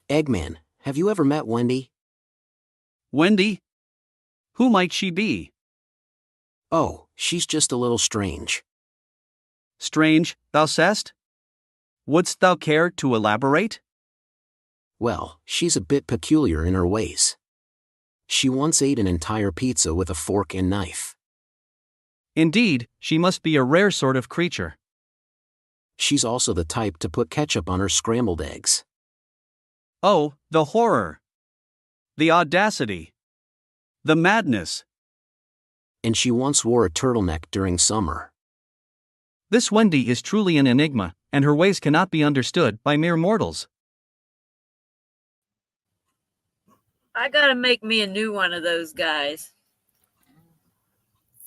Eggman, have you ever met Wendy? Wendy? Who might she be? Oh, she's just a little strange. Strange, thou sayest? Wouldst thou care to elaborate? Well, she's a bit peculiar in her ways. She once ate an entire pizza with a fork and knife. Indeed, she must be a rare sort of creature. She's also the type to put ketchup on her scrambled eggs. Oh, the horror! The audacity! The madness! And she once wore a turtleneck during summer. This Wendy is truly an enigma, and her ways cannot be understood by mere mortals. I gotta make me a new one of those guys.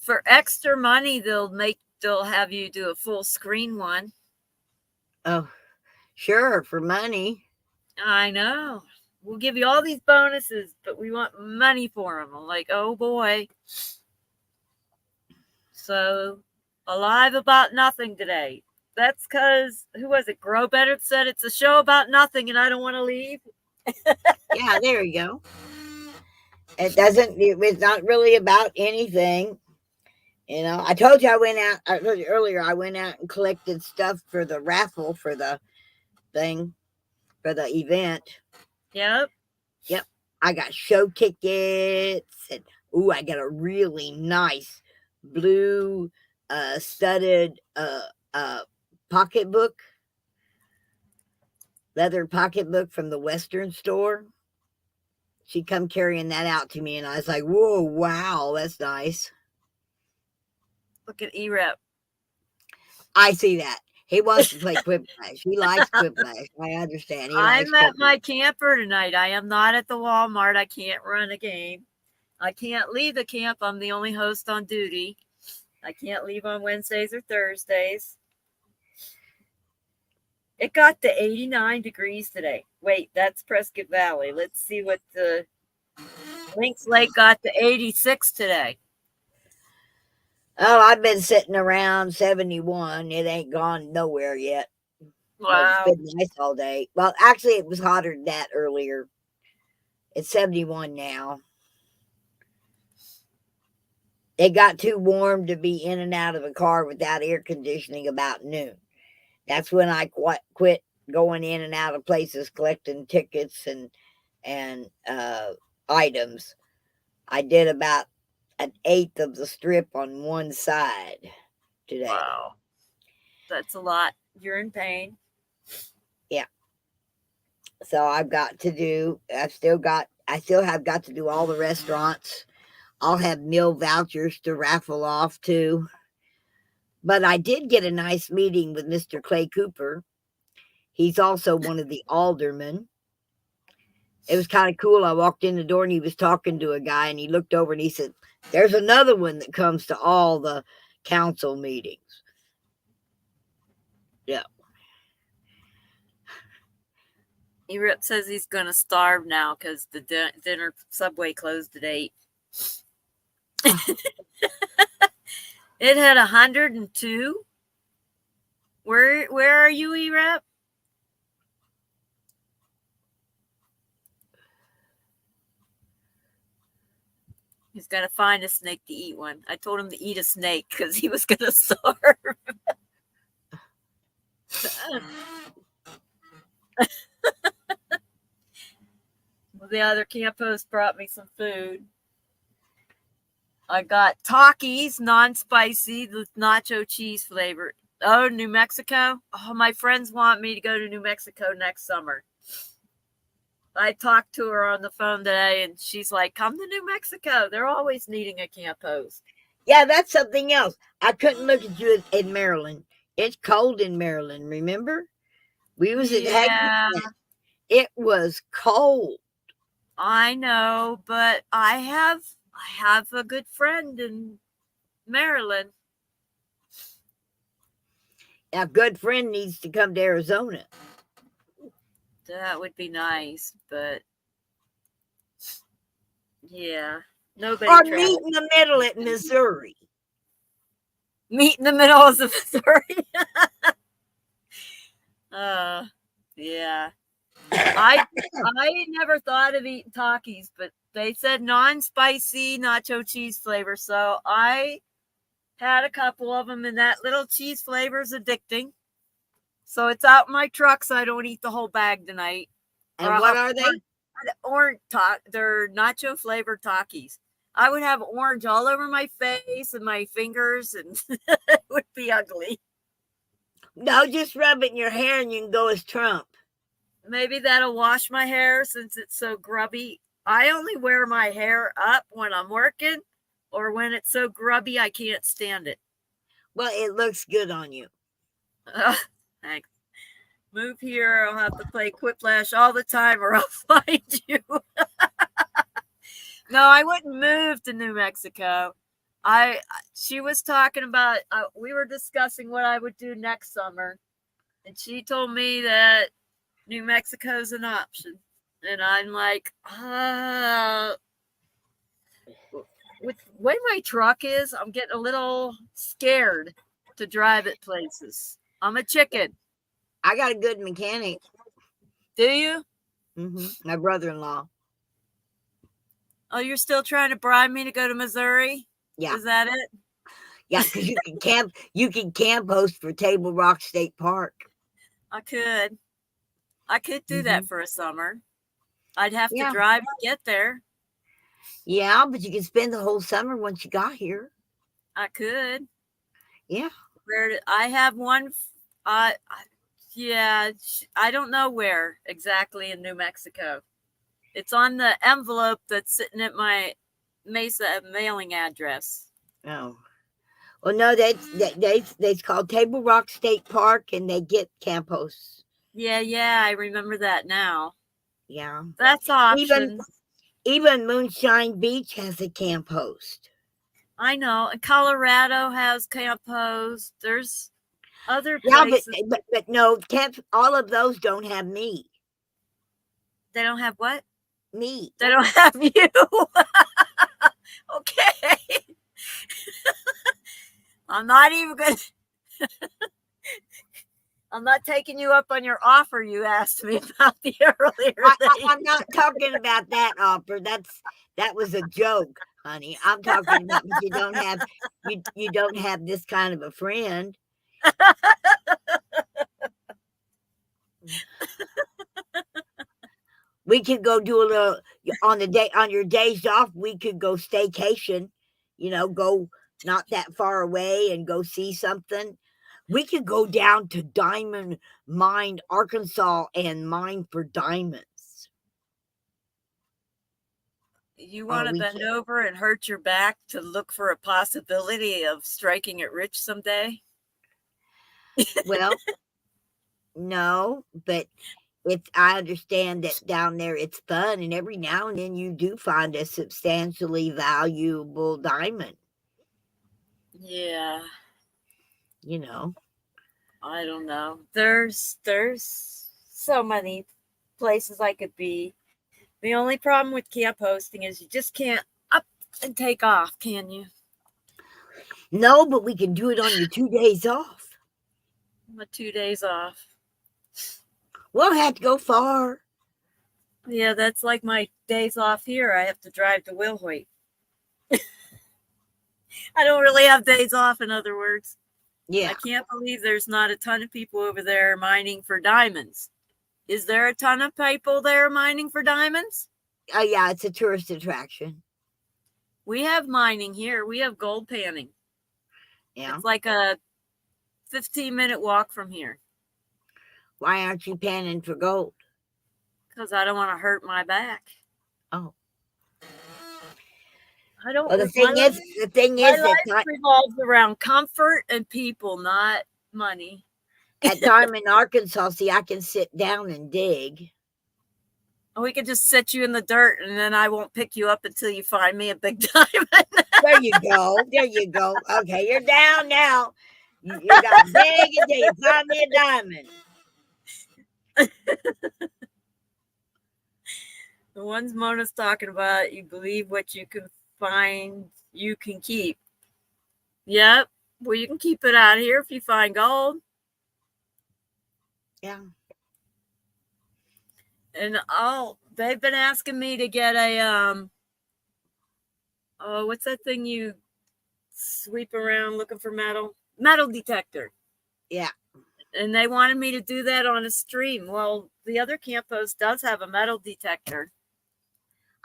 For extra money, they'll have you do a full screen one. Oh, sure, for money. I know. We'll give you all these bonuses, but we want money for them. I'm like, oh boy. So, Alive About Nothing today. That's because, who was it? Grow Better said it's a show about nothing and I don't want to leave. Yeah, there you go. It's not really about anything. You know, I told you I told you earlier, I went out and collected stuff for the raffle for the thing, for the event. Yep. I got show tickets and I got a really nice blue studded pocketbook, leather pocketbook from the Western store. She come carrying that out to me and I was like, whoa, wow, that's nice. Look at E-Rep. I see that. He wants to play Quiplash. He likes Quiplash. I understand. I'm at my camper tonight. I am not at the Walmart. I can't run a game. I can't leave the camp. I'm the only host on duty. I can't leave on Wednesdays or Thursdays. It got to 89 degrees today. Wait, that's Prescott Valley. Let's see what the Lynx Lake got to 86 today. Oh, I've been sitting around 71. It ain't gone nowhere yet. Wow. It's been nice all day. Well, actually, it was hotter than that earlier. It's 71 now. It got too warm to be in and out of a car without air conditioning about noon. That's when I quit going in and out of places collecting tickets and items. I did about an eighth of the strip on one side today. Wow. That's a lot. You're in pain. Yeah. So I still have got to do all the restaurants. I'll have meal vouchers to raffle off too. But I did get a nice meeting with Mr. Clay Cooper. He's also one of the aldermen. It was kind of cool. I walked in the door and he was talking to a guy and he looked over and he said, there's another one that comes to all the council meetings. Yeah. E-Rip says he's going to starve now because the dinner Subway closed at 8. It had 102. Where are you, E-Rep? He's got to find a snake to eat one. I told him to eat a snake because he was going to starve. Well, the other camp host brought me some food. I got Takis, non-spicy, with nacho cheese flavor. Oh, New Mexico? Oh, my friends want me to go to New Mexico next summer. I talked to her on the phone today, and she's like, come to New Mexico. They're always needing a camp host. Yeah, that's something else. I couldn't look at you in Maryland. It's cold in Maryland, remember? We was at Hagerstown. It was cold. I know, but I have a good friend in Maryland. A good friend needs to come to Arizona. That would be nice, but yeah, nobody. Or meet in the middle at Missouri. Meet in the middle of Missouri. Yeah. I never thought of eating Takis, but they said non-spicy nacho cheese flavor, so I had a couple of them, and that little cheese flavor is addicting. So it's out in my truck, so I don't eat the whole bag tonight. And what are they? They're nacho flavored Takis. I would have orange all over my face and my fingers, and it would be ugly. No, just rub it in your hair and you can go as Trump. Maybe that'll wash my hair since it's so grubby. I only wear my hair up when I'm working or when it's so grubby I can't stand it. Well, it looks good on you. Thanks. Move here. I'll have to play Quiplash all the time or I'll find you. No, I wouldn't move to New Mexico. She was talking about, we were discussing what I would do next summer. And she told me that New Mexico's an option. And I'm like, with the way my truck is, I'm getting a little scared to drive at places. I'm a chicken. I got a good mechanic. Do you? Mm-hmm. My brother-in-law. Oh, you're still trying to bribe me to go to Missouri? Yeah. Is that it? Yeah, because you can camp. You can camp host for Table Rock State Park. I could do that for a summer. I'd have to drive to get there. Yeah, but you can spend the whole summer once you got here. I could. Yeah. I have one. Yeah, I don't know where exactly in New Mexico. It's on the envelope that's sitting at my Mesa mailing address. Oh. Well, no, that's called Table Rock State Park, and they get camp hosts. Yeah, I remember that now. Yeah. That's options. Even Moonshine Beach has a camp host. I know. Colorado has camp host. There's other places. Yeah, but no, all of those don't have me. They don't have what? Me. They don't have you. Okay. I'm not even going to. I'm not taking you up on your offer you asked me about the earlier. I'm not talking about that offer. That was a joke, honey. I'm talking about you don't have this kind of a friend. We could go do a little on your days off. We could go staycation, go not that far away and go see something. We could go down to Diamond Mine, Arkansas, and mine for diamonds. You want to bend over and hurt your back to look for a possibility of striking it rich someday? Well, no, but I understand that down there it's fun, and every now and then you do find a substantially valuable diamond. Yeah. I don't know. There's so many places I could be. The only problem with camp hosting is you just can't up and take off, can you? No, but we can do it on your 2 days off. My 2 days off. We'll have to go far. Yeah, that's like my days off here. I have to drive to Wilhoit. I don't really have days off, in other words. Yeah. I can't believe there's not a ton of people over there mining for diamonds. Is there a ton of people there mining for diamonds? Yeah, it's a tourist attraction. We have mining here. We have gold panning. Yeah. It's like a 15-minute walk from here. Why aren't you panning for gold? Because I don't want to hurt my back. Oh. I don't. Well, the thing is my life revolves around comfort and people, not money. At Diamond, Arkansas, see, I can sit down and dig. We could just set you in the dirt, and then I won't pick you up until you find me a big diamond. There you go. There you go. Okay, you're down now. You got to dig until you find me a diamond. The ones Mona's talking about, you believe what you can find, you can keep. Yep. Well, you can keep it out here if you find gold. Yeah. And they've been asking me to get a oh, what's that thing you sweep around looking for metal detector. Yeah. And they wanted me to do that on a stream. Well, the other camp host does have a metal detector.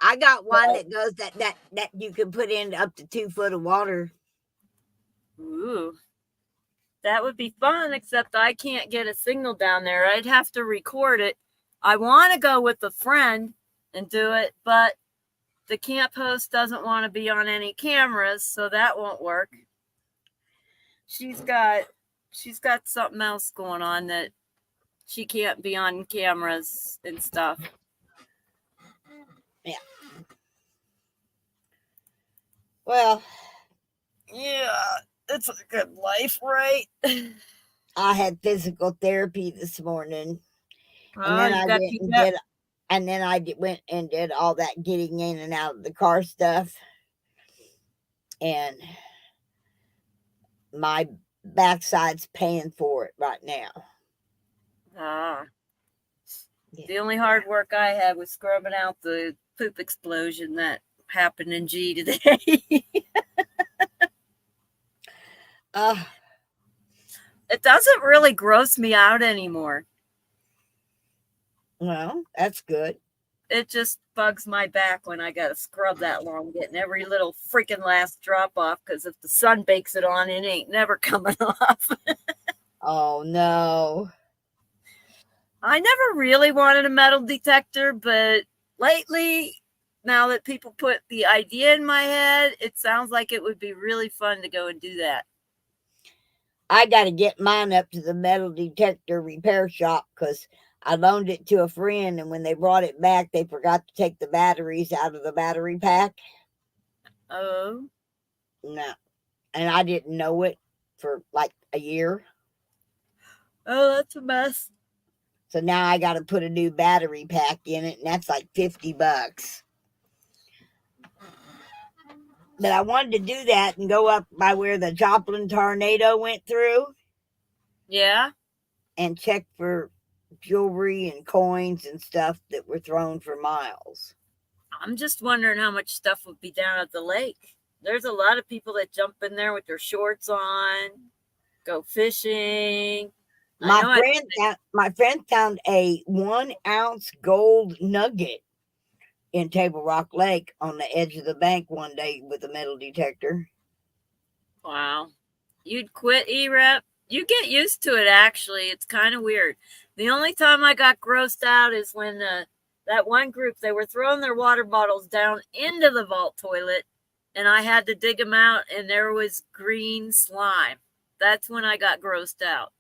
I got one that goes that you can put in up to 2 foot of water. Ooh, that would be fun, except I can't get a signal down there. I'd have to record it. I want to go with a friend and do it, but the camp host doesn't want to be on any cameras, so that won't work. She's got something else going on that she can't be on cameras and stuff. Yeah. Well, yeah, it's a good life, right? I had physical therapy this morning, Oh, and then I went and did all that getting in and out of the car stuff, and my backside's paying for it right now. Yeah. The only hard work I had was scrubbing out the poop explosion that happened in G today. It doesn't really gross me out anymore. Well, that's good. It just bugs my back when I got to scrub that long, getting every little freaking last drop off, because if the sun bakes it on, it ain't never coming off. Oh, no. I never really wanted a metal detector, but lately, now that people put the idea in my head, it sounds like it would be really fun to go and do that. I got to get mine up to the metal detector repair shop, because I loaned it to a friend, and when they brought it back, they forgot to take the batteries out of the battery pack. Oh. No. And I didn't know it for like a year. Oh, that's a mess. So now I got to put a new battery pack in it, and that's like $50. But I wanted to do that and go up by where the Joplin tornado went through. Yeah. And check for jewelry and coins and stuff that were thrown for miles. I'm just wondering how much stuff would be down at the lake. There's a lot of people that jump in there with their shorts on, go fishing. My friend found a 1 ounce gold nugget in Table Rock Lake on the edge of the bank one day with a metal detector. Wow. You'd quit, E-Rep? You get used to it, actually. It's kind of weird. The only time I got grossed out is when that one group, they were throwing their water bottles down into the vault toilet, and I had to dig them out, and there was green slime. That's when I got grossed out.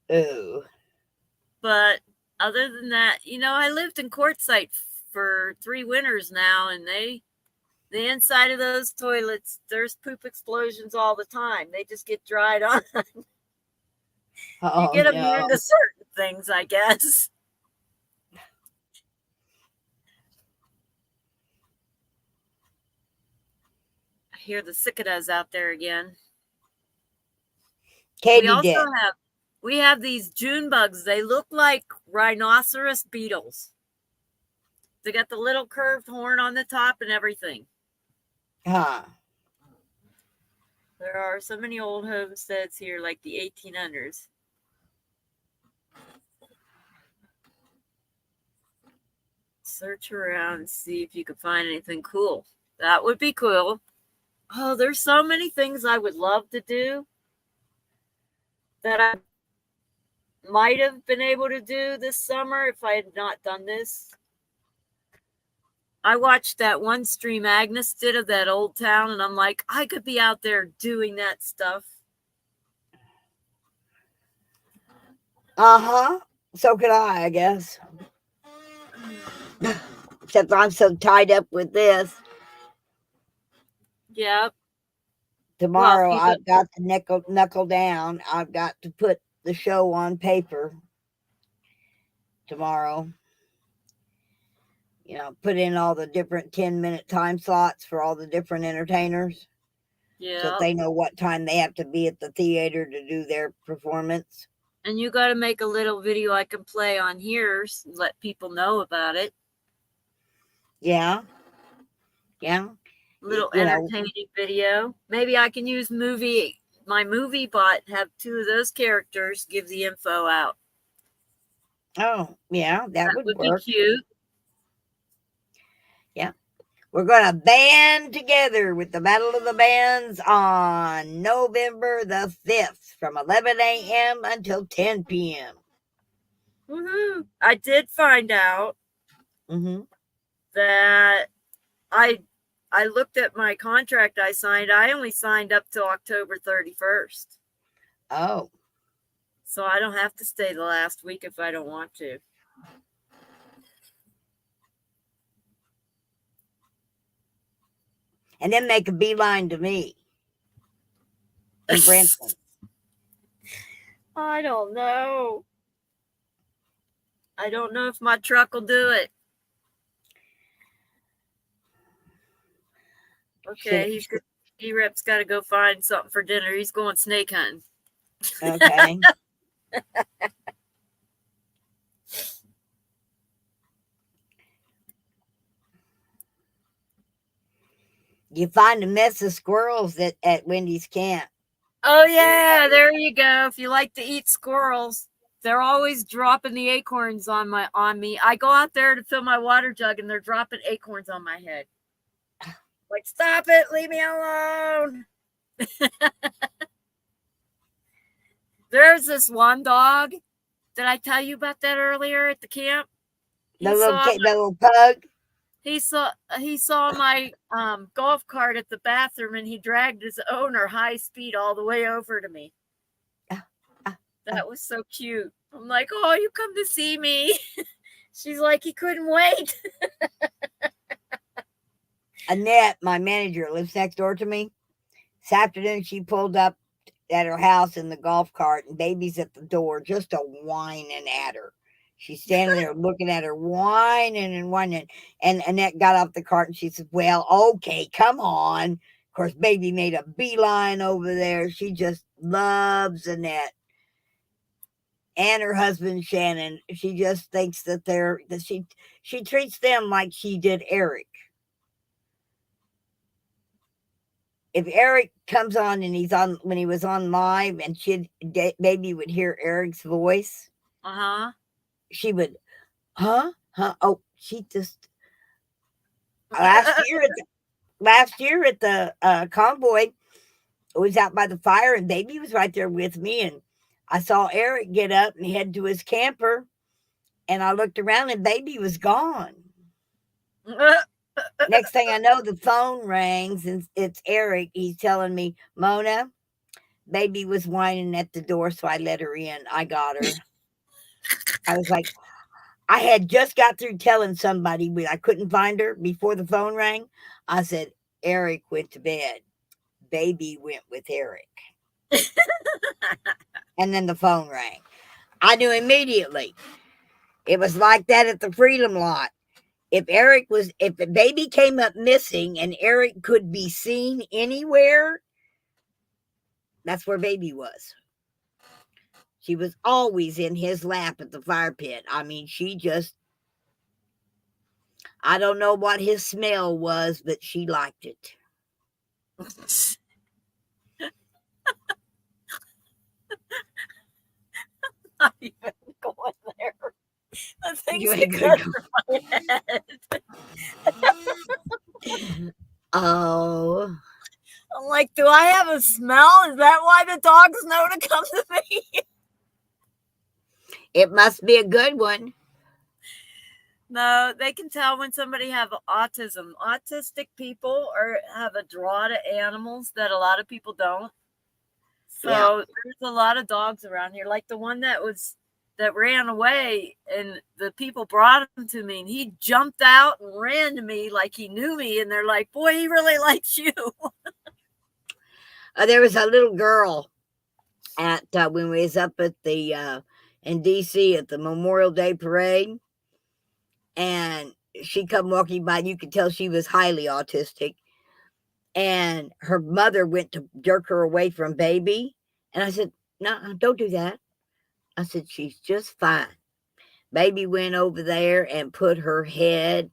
Oh. But other than that, I lived in Quartzsite for 3 winters now, and the inside of those toilets, there's poop explosions all the time. They just get dried on. You get immune to certain things, I guess. I hear the cicadas out there again. We have these June bugs. They look like rhinoceros beetles. They got the little curved horn on the top and everything. Huh. There are so many old homesteads here, like the 1800s. Search around and see if you can find anything cool. That would be cool. Oh, there's so many things I would love to do that I might have been able to do this summer if I had not done this. I watched that one stream Agnes did of that old town, and I'm like, I could be out there doing that stuff. Uh-huh. So could I guess. Except I'm so tied up with this. Yep. Tomorrow I've got to knuckle down. I've got to put the show on paper tomorrow. Put in all the different 10-minute time slots for all the different entertainers. Yeah. So they know what time they have to be at the theater to do their performance. And you got to make a little video I can play on here, let people know about it. Yeah. Yeah. Little You know, entertaining video. Maybe I can use my movie bot, have 2 of those characters give the info out. oh, yeah, that would be work. cute. Yeah. We're going to band together with the Battle of the Bands on November the 5th from 11 a.m. until 10 p.m. Woohoo. I did find out Mm-hmm. that I looked at my contract I signed. I only signed up till October 31st. Oh. So I don't have to stay the last week if I don't want to. And then make a beeline to me in Brentwood. I don't know. I don't know if my truck will do it. Okay, D-Rep's got to go find something for dinner. He's going snake hunting. Okay. You find a mess of squirrels at Wendy's camp. Oh, yeah, there you go. If you like to eat squirrels, they're always dropping the acorns on me. I go out there to fill my water jug, and they're dropping acorns on my head. Like, stop it. Leave me alone. There's this one dog. Did I tell you about that earlier at the camp? The little pug? He saw my golf cart at the bathroom, and he dragged his owner high speed all the way over to me. That was so cute. I'm like, oh, you come to see me. She's like, he couldn't wait. Annette, my manager, lives next door to me. This afternoon, she pulled up at her house in the golf cart, and baby's at the door, just a whining at her. She's standing there looking at her, whining and whining. And Annette got off the cart and she said, well, okay, come on. Of course, baby made a beeline over there. She just loves Annette and her husband, Shannon. She just thinks that she treats them like she did Eric. If Eric comes on and when he was on live and baby would hear Eric's voice. Uh-huh. She would, huh? Oh, she just last year at the convoy, I was out by the fire and baby was right there with me, and I saw Eric get up and head to his camper, and I looked around and baby was gone. Next thing I know, the phone rings and it's Eric. He's telling me, Mona, baby was whining at the door, so I let her in. I got her. I was like, I had just got through telling somebody when I couldn't find her before the phone rang. I said, Eric went to bed. Baby went with Eric. And then the phone rang. I knew immediately. It was like that at the Freedom Lot. If the baby came up missing and Eric could be seen anywhere, that's where baby was. She was always in his lap at the fire pit. I mean, I don't know what his smell was, but she liked it. Not even going there. The things You that ain't go gonna through my head. Oh. I'm like, do I have a smell? Is that why the dogs know to come to me? It must be a good one. No, they can tell when somebody have autism. Autistic people have a draw to animals that a lot of people don't. So there's a lot of dogs around here. Like the one that ran away, and the people brought him to me, and he jumped out and ran to me like he knew me, and they're like, boy, he really likes you. There was a little girl at when we was up at the in DC at the Memorial Day parade, and she come walking by, and you could tell she was highly autistic, and her mother went to jerk her away from baby, and I said, no, don't do that. I said, she's just fine. Baby went over there and put her head.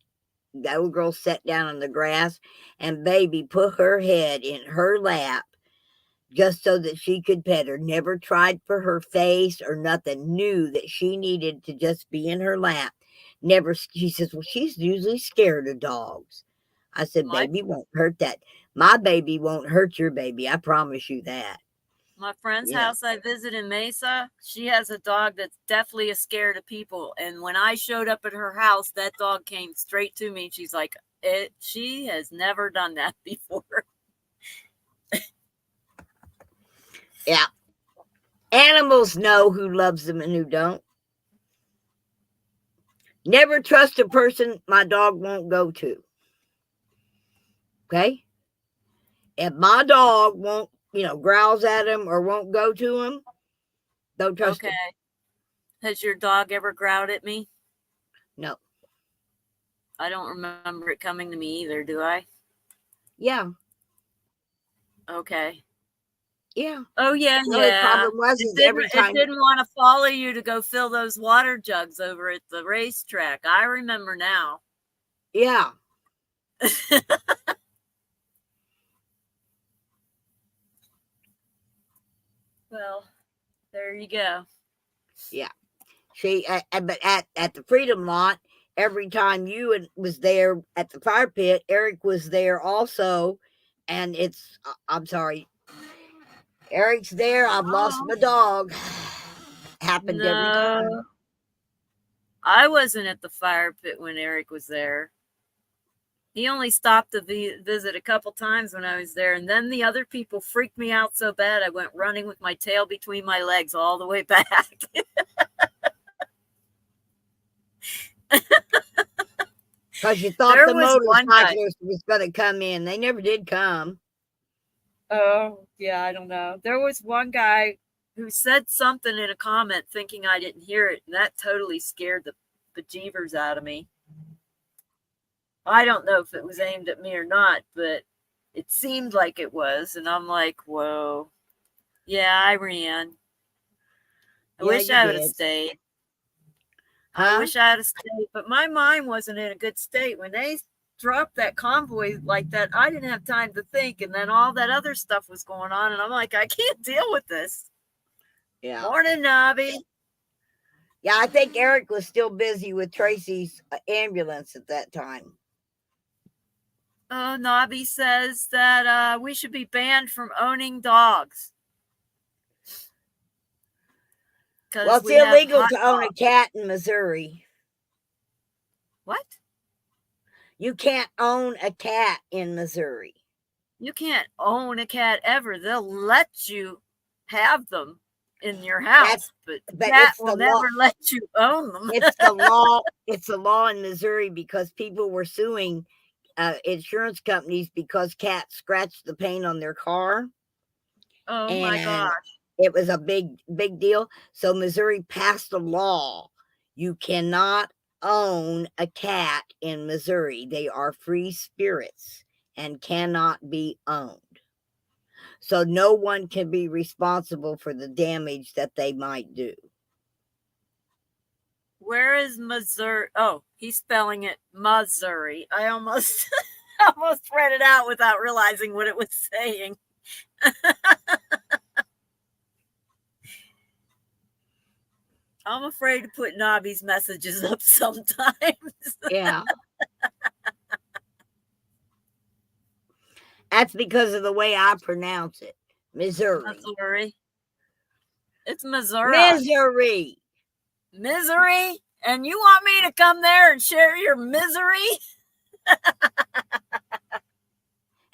The old girl sat down on the grass, and baby put her head in her lap just so that she could pet her. Never tried for her face or nothing. Knew that she needed to just be in her lap. Never. She says, well, she's usually scared of dogs. I said, My- baby won't hurt that. My baby won't hurt your baby. I promise you that. My friend's Yeah. house I visit in Mesa, she has a dog that's definitely scared of people. And when I showed up at her house, that dog came straight to me. She's like, she has never done that before. Yeah. Animals know who loves them and who don't. Never trust a person my dog won't go to. Okay? If my dog won't, growls at him or won't go to him, don't trust him. Has your dog ever growled at me? No. I don't remember it coming to me either, do I? Yeah. Okay. Yeah. Oh, yeah, The only problem was It every time. didn't want to follow you to go fill those water jugs over at the racetrack. I remember now. Yeah. Well, there you go. Yeah. But at the Freedom Lot, every time you was there at the fire pit, Eric was there also. And I'm sorry, Eric's there. I've lost my dog. Happened every time. I wasn't at the fire pit when Eric was there. He only stopped to visit a couple times when I was there. And then the other people freaked me out so bad, I went running with my tail between my legs all the way back. Because you thought the motorcyclist was going to come in. They never did come. Oh, yeah, I don't know. There was one guy who said something in a comment thinking I didn't hear it, and that totally scared the bejeevers out of me. I don't know if it was aimed at me or not, but it seemed like it was, and I'm like, whoa. Yeah, I ran. I wish I would have stayed. I wish I had stayed, but my mind wasn't in a good state. When they dropped that convoy like that, I didn't have time to think, and then all that other stuff was going on, and I'm like, I can't deal with this. Yeah. Morning, Nobby. Yeah, I think Eric was still busy with Tracy's ambulance at that time. Nobby says that we should be banned from owning dogs. Well, it's illegal to own a cat in Missouri. What? You can't own a cat in Missouri. You can't own a cat ever. They'll let you have them in your house, but cat will never let you own them. It's the law. It's the law in Missouri because people were suing insurance companies because cats scratched the paint on their car. Oh my gosh. It was a big deal. So Missouri passed a law. You cannot own a cat in Missouri. They are free spirits and cannot be owned. So no one can be responsible for the damage that they might do. Where is Missouri? Oh, he's spelling it Missouri. I almost read it out without realizing what it was saying. I'm afraid to put Nobby's messages up sometimes. Yeah. That's because of the way I pronounce it. Missouri. Missouri. It's Missouri. Misery. Misery? And you want me to come there and share your misery?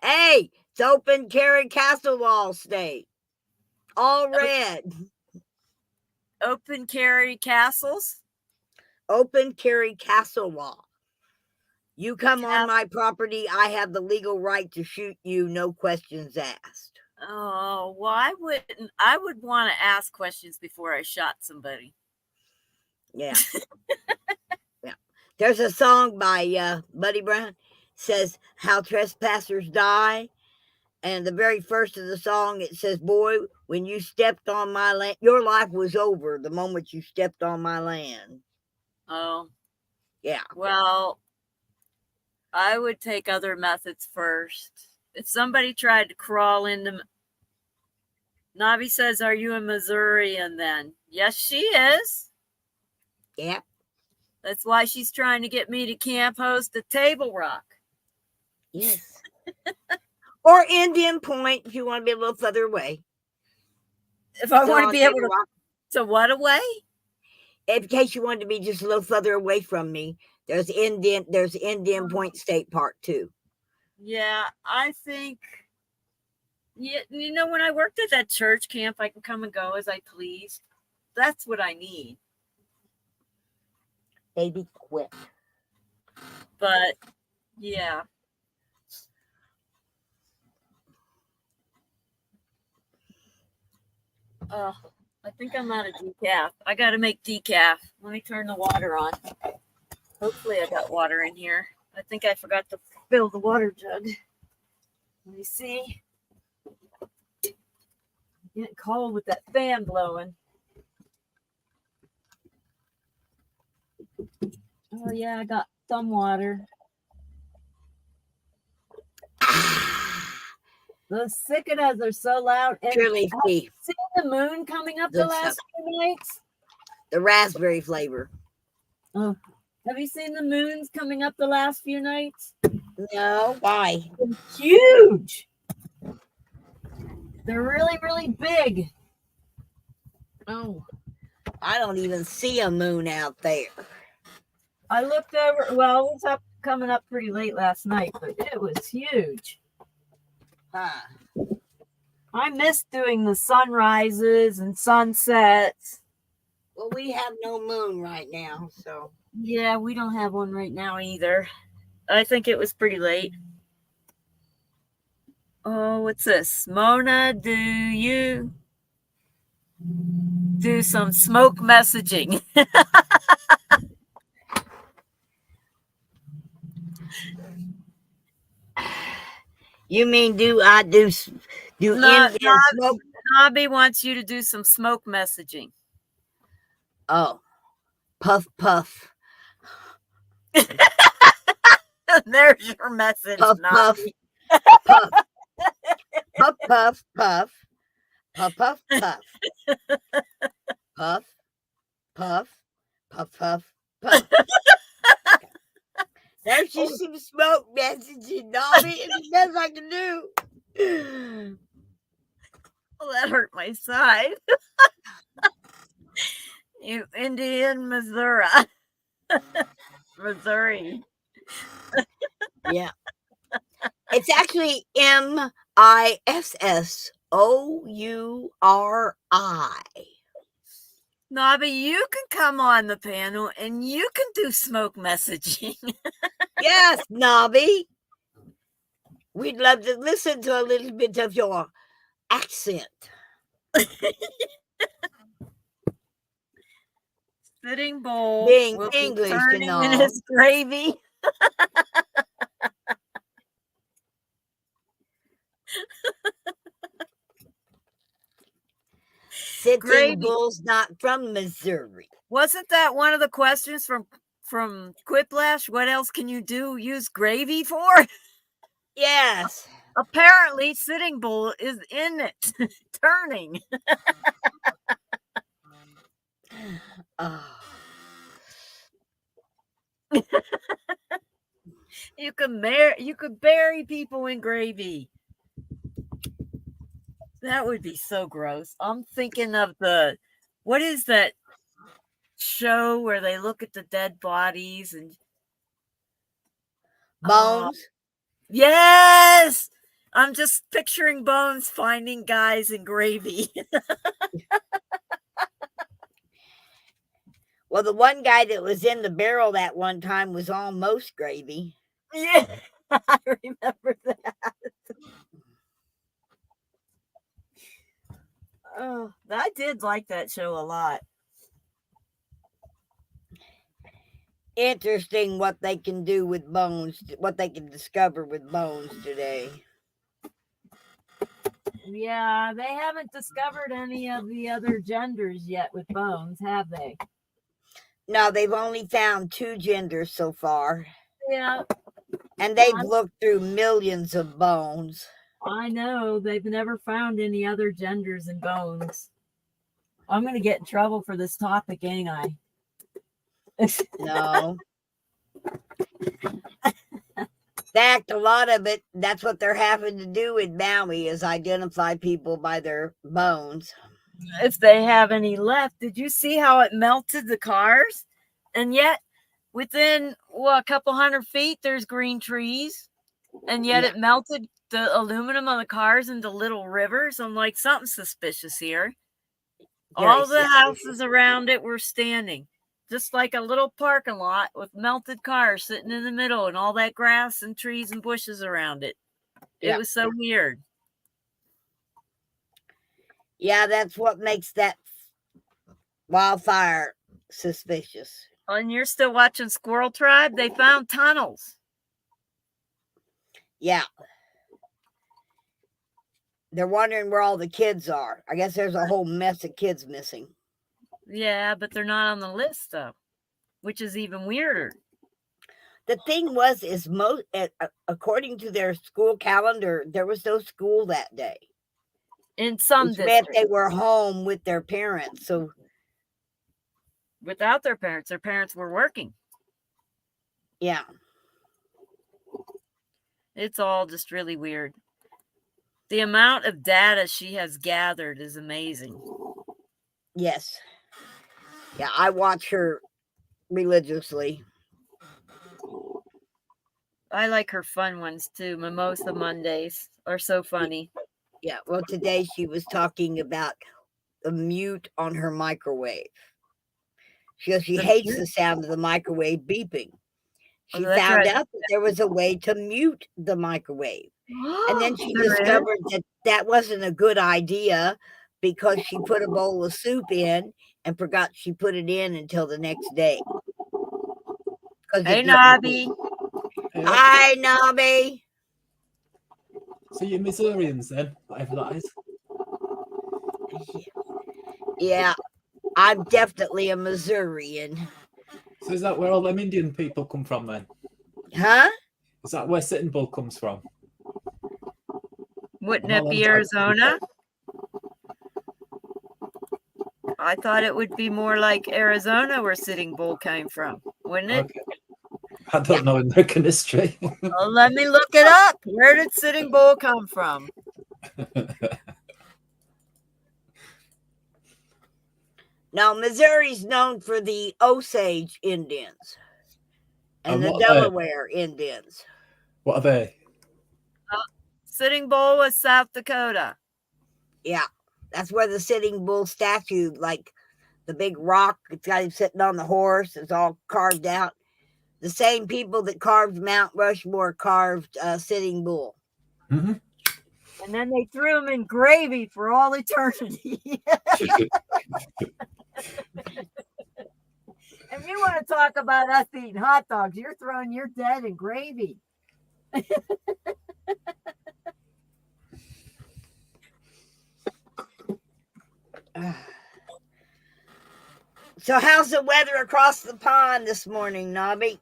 Hey, it's open carry Castlewall State. All red. Open carry castles? Open carry Castlewall. You come on my property, I have the legal right to shoot you, no questions asked. Oh, well, I would want to ask questions before I shot somebody. Yeah. Yeah. There's a song by Buddy Brown, says how trespassers die. And the very first of the song, it says, "Boy, when you stepped on my land, your life was over the moment you stepped on my land." Oh, Yeah. well, I would take other methods first. If somebody tried to crawl into, Navi says, "Are you a Missourian then?" Yes, she is. Yeah. That's why she's trying to get me to camp host at Table Rock. Yes. Or Indian Point if you want to be a little further away. If I Still want to on be able Table Rock. to what away? In case you wanted to be just a little further away from me, there's Indian Point State Park too. Yeah, I think. Yeah, you know, when I worked at that church camp, I can come and go as I please. That's what I need. Baby, quit. But yeah. I think I'm out of decaf. I got to make decaf. Let me turn the water on. Hopefully I got water in here. I think I forgot to fill the water jug. Let me see. Getting cold with that fan blowing. Oh yeah, I got some water. Those cicadas are so loud. And Purely have you seen the moon coming up the Good last stuff. few nights? The raspberry flavor. Oh, have you seen the moons coming up the last few nights? No, why? They're huge. They're really, really big. Oh, I don't even see a moon out there. I looked over. Well, it was coming up pretty late last night, but it was huge. Huh. I miss doing the sunrises and sunsets. Well, we have no moon right now, so. Yeah, we don't have one right now either. I think it was pretty late. Oh, what's this? Mona, do you do some smoke messaging? You mean do Indian smoke? Nobby wants you to do some smoke messaging. Oh, puff, puff. There's your message, Puff, puff. Nobby. Puff. Puff, puff, puff. Puff, puff, puff. Puff, puff, puff, puff, puff. There's just some smoke messaging, Nobby. It's the best I can do. Oh, that hurt my side. You Indian Missouri. Missouri. Yeah. It's actually Misssouri. Nobby, you can come on the panel and you can do smoke messaging. Yes, Nobby. We'd love to listen to a little bit of your accent. Sitting Bull Being will English be and turning all. in his gravy. Sitting Gravy. Bull's not from Missouri. Wasn't that one of the questions from Quiplash? What else can you use gravy for? Yes. Apparently, Sitting Bull is in it, turning. Oh. You could bury people in gravy. That would be so gross. I'm thinking of what is that show where they look at the dead bodies and Bones. Yes, I'm just picturing Bones finding guys in gravy. Well, the one guy that was in the barrel that one time was almost gravy. Yeah, I remember that. Oh, I did like that show a lot. Interesting what they can do with bones, what they can discover with bones today. Yeah, they haven't discovered any of the other genders yet with bones, have they? No, they've only found 2 genders so far. Yeah, And they've looked through millions of bones. I know. They've never found any other genders in bones. I'm going to get in trouble for this topic, ain't I? No. In fact, a lot of it, that's what they're having to do in Maui, is identify people by their bones. If they have any left. Did you see how it melted the cars? And yet, within a couple 100 feet, there's green trees. And yet it melted the aluminum on the cars into little rivers. I'm like, something suspicious here. All the houses around it were standing, just like a little parking lot with melted cars sitting in the middle and all that grass and trees and bushes around it. It was so weird. Yeah, that's what makes that wildfire suspicious. And you're still watching Squirrel Tribe? They found tunnels. Yeah. They're wondering where all the kids are. I guess there's a whole mess of kids missing. Yeah, but they're not on the list, though, which is even weirder. The thing is according to their school calendar, there was no school that day. In some districts. Meant they were home with their parents. So without their parents were working. Yeah. It's all just really weird. The amount of data she has gathered is amazing. Yes. Yeah, I watch her religiously. I like her fun ones too. Mimosa Mondays are so funny. Yeah, well, today she was talking about the mute on her microwave. She hates the sound of the microwave beeping. She found out that there was a way to mute the microwave. And then she discovered that wasn't a good idea because she put a bowl of soup in and forgot she put it in until the next day. Hey, Nobby. Hi, Nobby. So you're Missourians then, whatever that is. Yeah, I'm definitely a Missourian. So is that where all them Indian people come from then? Huh? Is that where Sitting Bull comes from? Wouldn't it be Arizona? I thought it would be more like Arizona where Sitting Bull came from, wouldn't it? Okay. I don't know American history. Well, let me look it up. Where did Sitting Bull come from? Now, Missouri's known for the Osage Indians and the Delaware Indians. What are they? Sitting Bull was South Dakota. Yeah, that's where the Sitting Bull statue, like the big rock, it's got him sitting on the horse, it's all carved out. The same people that carved Mount Rushmore carved Sitting Bull. Mm-hmm. And then they threw him in gravy for all eternity. If you want to talk about us eating hot dogs, you're throwing your dead in gravy. So how's the weather across the pond this morning, Nobby?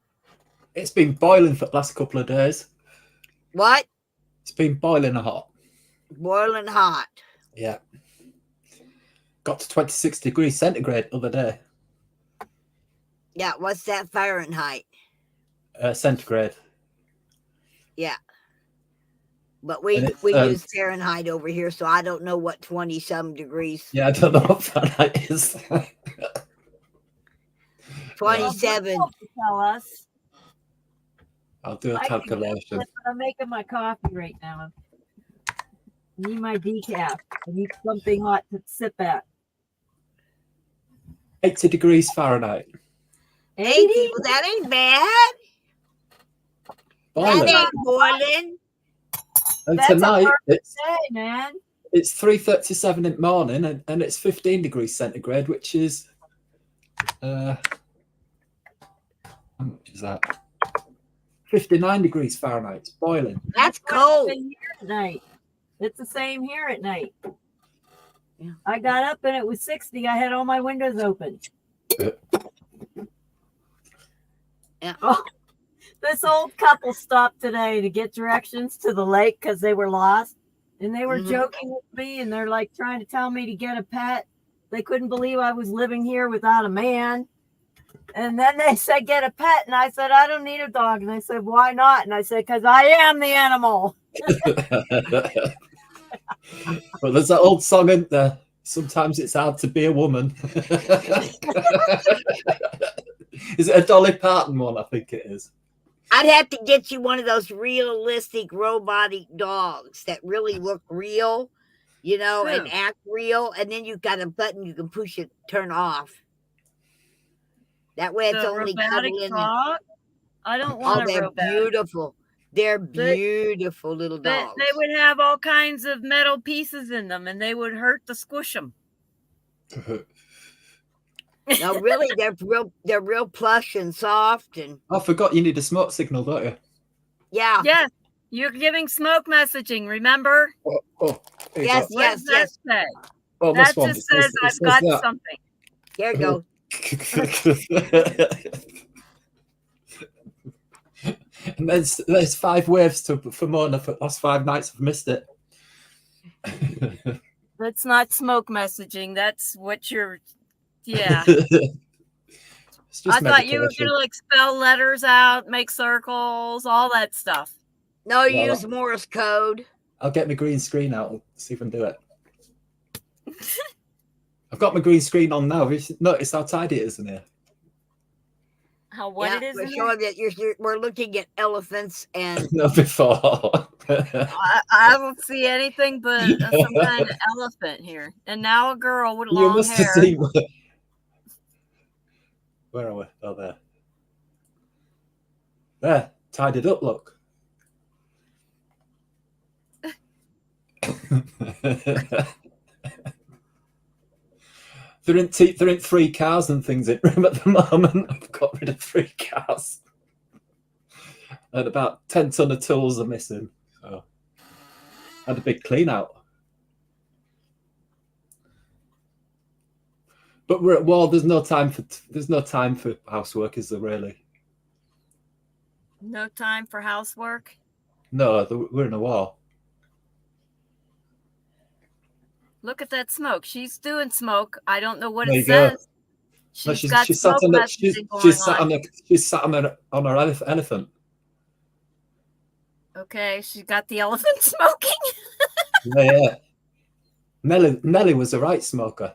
It's been boiling for the last couple of days. What? It's been boiling hot. Boiling hot. Yeah. Got to 26 degrees centigrade the other day. Yeah, what's that Fahrenheit? Centigrade. Yeah. But we use Fahrenheit over here, so I don't know what 20-some degrees. Yeah, I don't know what Fahrenheit is. 27. Tell us. I'll do a calculation. I'm making my coffee right now. I need my decaf. I need something hot to sip at. 80 degrees Fahrenheit. 80? Well, that ain't bad. Boiling. That ain't boiling. And That's tonight, man. it's 3:37 in the morning, and it's 15 degrees centigrade, which is how much is that? 59 degrees Fahrenheit. It's boiling. That's cold. Tonight. It's the same here at night. Yeah. I got up and it was 60. I had all my windows open. Yeah. Oh, this old couple stopped today to get directions to the lake because they were lost. And they were joking with me, and they're like trying to tell me to get a pet. They couldn't believe I was living here without a man. And then they said, get a pet. And I said, I don't need a dog. And they said, why not? And I said, because I am the animal. Well, there's that old song, isn't there? Sometimes it's hard to be a woman. Is it a Dolly Parton one? I think it is. I'd have to get you one of those realistic robotic dogs that really look real, you know, and act real. And then you've got a button you can push it, turn off. That way it's The only robotic cuddling. dog? I don't want a they're robotic. beautiful. They're beautiful little dogs. They would have all kinds of metal pieces in them, and they would hurt to squish them. No, really, they're real plush and soft, and I forgot you need a smoke signal, don't you? yeah. Yes, you're giving smoke messaging, remember? Oh, here you Yes, go. What does that say? Oh, That this one. just says I've got that. something. Here you go. And there's 5 waves for Mona for the last 5 nights. I've missed it. That's not smoke messaging. That's what you're. Yeah. It's just I thought you were medication. going to like spell letters out, make circles, all that stuff. No, Well, use Morse code. I'll get my green screen out and see if I can do it. I've got my green screen on now. Notice how tidy it is in here. How what it is? We're in showing that we're looking at elephants and No, before. I don't see anything but some kind of elephant here. And now a girl with You long must have hair. seen. Where are we? Oh, there. There, tidied up. Look. They're in 3 cars and things in room at the moment. I've got rid of 3 cars. And about 10 ton of tools are missing. So I had a big clean out. But we're at war. There's no time for housework, is there really? No time for housework. No, we're in a war. Look at that smoke. She's doing smoke. I don't know what There it you go. says. No, She's got she's smoke sat on messaging going on. she's sat on her elephant. Okay, she got the elephant smoking. Yeah. Nelly was the right smoker.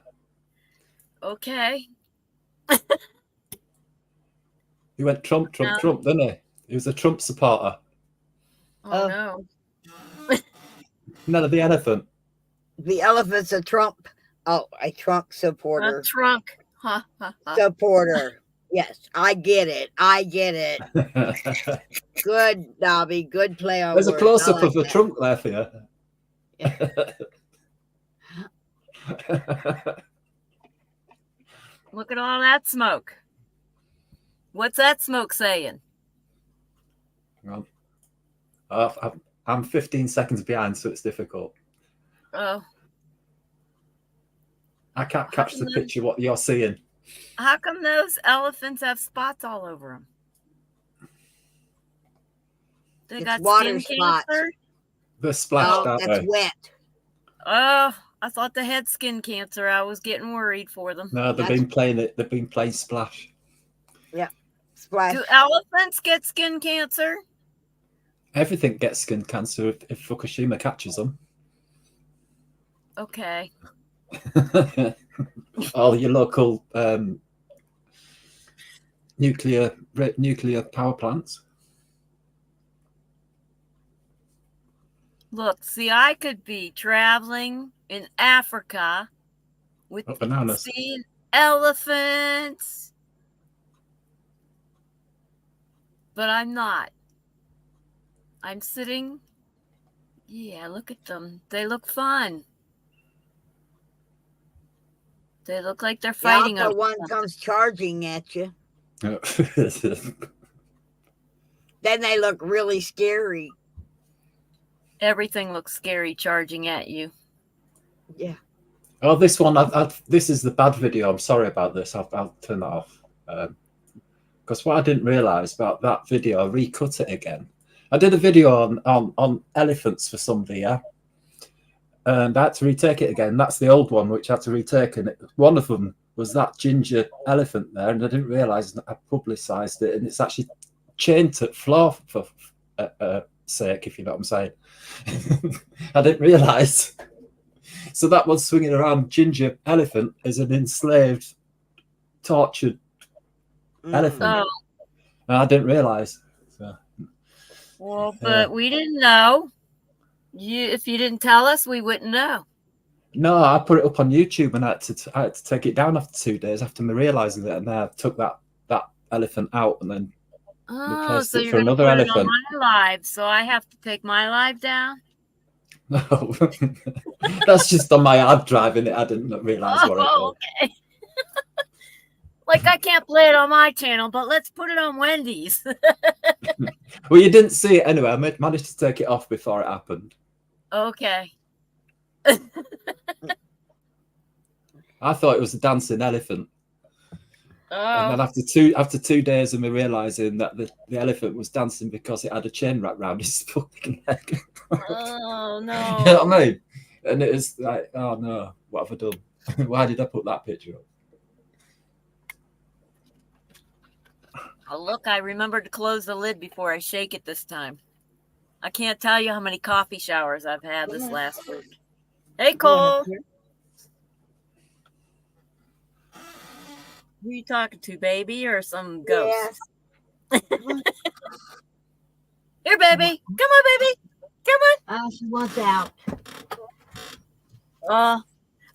Okay. He went Trump, didn't he? He was a Trump supporter. Oh no. Nelly the elephant. the elephant's a Trump. Oh, a Trump supporter. A trunk. Ha, ha, ha. Supporter. Yes, I get it. I get it. Good, Dobby. Good play on There's a words. close I up like of the that. trunk there for you. Look at all that smoke. What's that smoke saying? I'm 15 seconds behind, so it's difficult. Oh, I can't catch the picture what you're seeing. how come those elephants have spots all over them? They It's got water skin spots. cancer? They're splashed, Oh, aren't that's they? wet. Oh, I thought they had skin cancer. I was getting worried for them. No, they've been playing it. They've been playing splash. Splash. Do elephants get skin cancer? Everything gets skin cancer if Fukushima catches them. Okay. All your local nuclear power plants. Look, see, I could be traveling in Africa with Bananas. seeing elephants, but I'm not. I'm sitting. Yeah, look at them. They look fun. They look like they're fighting The over one something. comes charging at you. Then they look really scary. Everything looks scary charging at you. Yeah. Oh, this one, this is the bad video. I'm sorry about this. I'll turn that off. Because what I didn't realise about that video, I recut it again. I did a video on elephants for somebody, yeah? And I had to retake it again. That's the old one, which I had to retake. And one of them was that ginger elephant there. And I didn't realise that I publicised it. And it's actually chained to the floor for sake, if you know what I'm saying. I didn't realise. So that one swinging around ginger elephant is an enslaved, tortured elephant. Oh, And I didn't realise. So, well, but we didn't know. If you didn't tell us, we wouldn't know. no, I put it up on YouTube and I had to take it down after 2 days after me realising it. And then I took that elephant out and then Oh, replaced so it you're for going to another put it on elephant. my live, so I have to take my live down? No, that's just on my hard drive, and I didn't realise what it was. Okay. Like, I can't play it on my channel, but let's put it on Wendy's. Well, you didn't see it anyway. I managed to take it off before it happened. Okay. I thought it was a dancing elephant. And then Oh, after 2 days of me realising that the elephant was dancing because it had a chain wrapped around his fucking neck. oh You know what no. I mean? And it was like, oh no, what have I done? Why did I put that picture up? Oh, look, I remembered to close the lid before I shake it this time. I can't tell you how many coffee showers I've had this last week. Hey, Cole. Who you talking to, baby, or some ghost? Yes. Here, baby. Come on, baby. Come on. Oh, she wants out. Oh,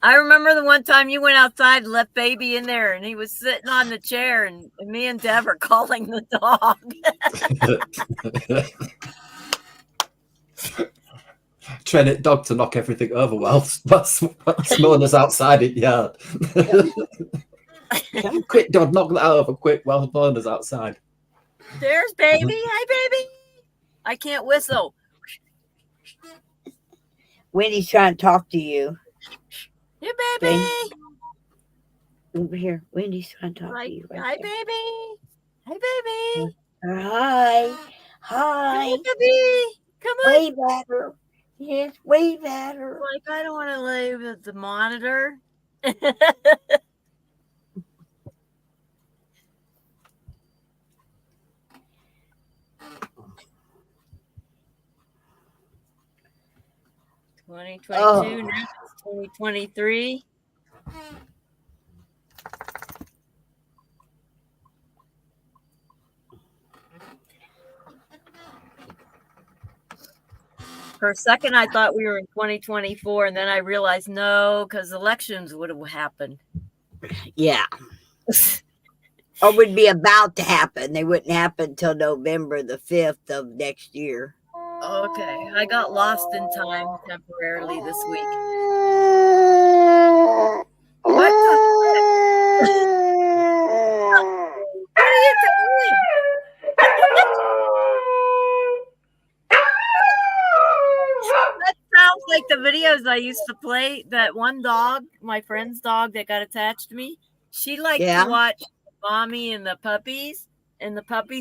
I remember the one time you went outside and left baby in there, and he was sitting on the chair, and me and Deb are calling the dog. Train it dog to knock everything over whilst Mona's outside it yard. Quick, dog, knock that over quick while Mona's outside. There's baby. Hi, baby. I can't whistle. Wendy's trying to talk to you. Here, baby. Over here. Wendy's trying to talk Hi, to you. hi, baby. Hi, baby. Hi. Hi. Hi, baby. Come on. Wave at her. Yes, wave at her. Like, I don't want to lay with the monitor. Oh. 2022, now it's 2023. For a second, I thought we were in 2024, and then I realized no, because elections would have happened. Yeah. Or would be about to happen. They wouldn't happen until November the 5th of next year. Okay, I got lost in time temporarily this week. What are you doing? That sounds like the videos I used to play. That one dog, my friend's dog that got attached to me, she liked Yeah. to watch Mommy and the puppies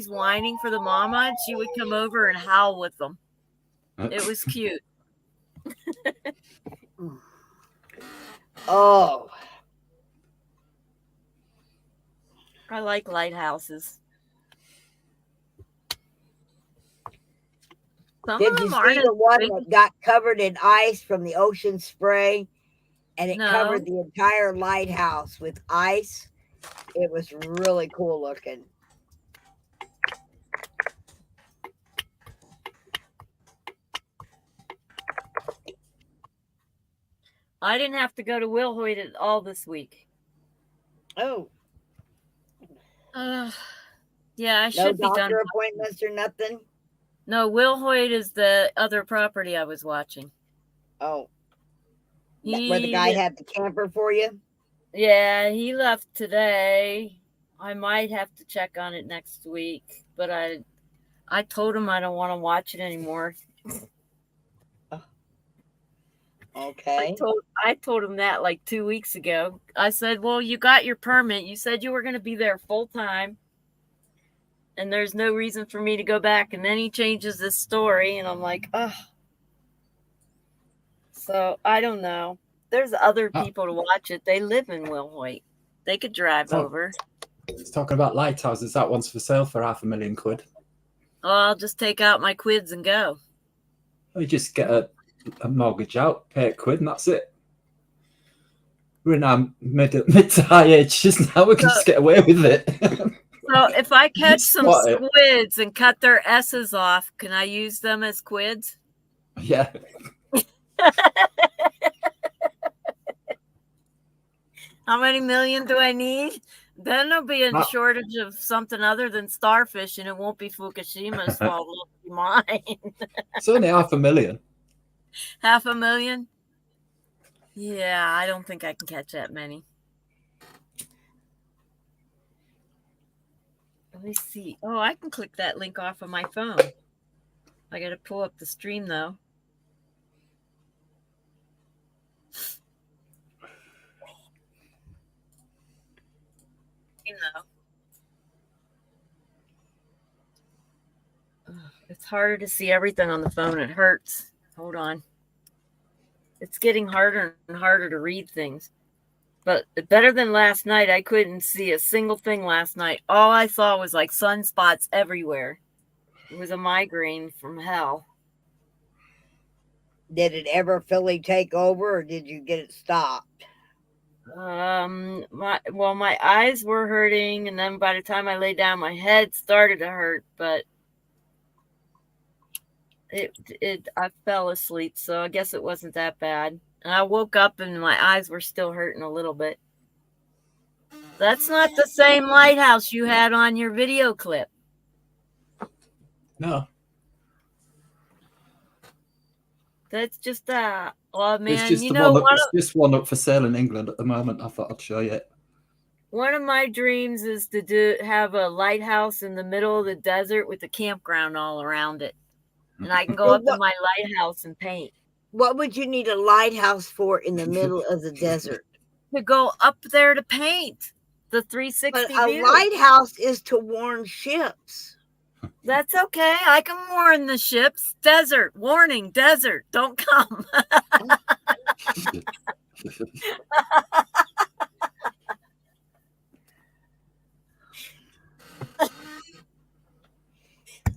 whining for the mama, and she would come over and howl with them. It was cute. Oh. I like lighthouses. Some Did of you them aren't see as the one big. that got covered in ice from the ocean spray? And it No. covered the entire lighthouse with ice. It was really cool looking. I didn't have to go to Will Hoyt at all this week. Oh, Yeah, I no should be done. doctor appointments or nothing? No, Will Hoyt is the other property I was watching. Oh, where the guy had the camper for you? Yeah, he left today. I might have to check on it next week, but I told him I don't want to watch it anymore. Okay. I told him that like 2 weeks ago. I said, "Well, you got your permit. You said you were going to be there full time, and there's no reason for me to go back." And then he changes this story, and I'm like, "Ugh." So I don't know. There's other people to watch it. They live in Wilhoit. They could drive over. It's talking about lighthouses. That one's for sale for £500,000. Oh, I'll just take out my quids and go. We just get a mortgage out, pay a quid, and that's it. We're in our mid to high ages now. We can just get away with it. So if I catch some squids and cut their S's off, can I use them as quids? Yeah. How many million do I need? Then there'll be a shortage of something other than starfish, and it won't be Fukushima's fault. It'll be mine. It's only $500,000. $500,000? Yeah, I don't think I can catch that many. Let me see. Oh, I can click that link off of my phone. I got to pull up the stream, though. It's harder to see everything on the phone. It hurts. Hold on. It's getting harder and harder to read things. But better than last night, I couldn't see a single thing last night. All I saw was like sunspots everywhere. It was a migraine from hell. Did it ever fully take over, or did you get it stopped? My eyes were hurting, and then by the time I lay down, my head started to hurt, but I fell asleep, so I guess it wasn't that bad. And I woke up and my eyes were still hurting a little bit. That's not the same lighthouse you had on your video clip. No. That's just oh man, it's just one up for sale in England at the moment. I thought I'd show you it. One of my dreams is to have a lighthouse in the middle of the desert with a campground all around it. And I can go up to my lighthouse and paint. What would you need a lighthouse for in the middle of the desert? To go up there to paint the 360 But view. A lighthouse is to warn ships. That's okay. I can warn the ships. Desert, warning, desert, don't come.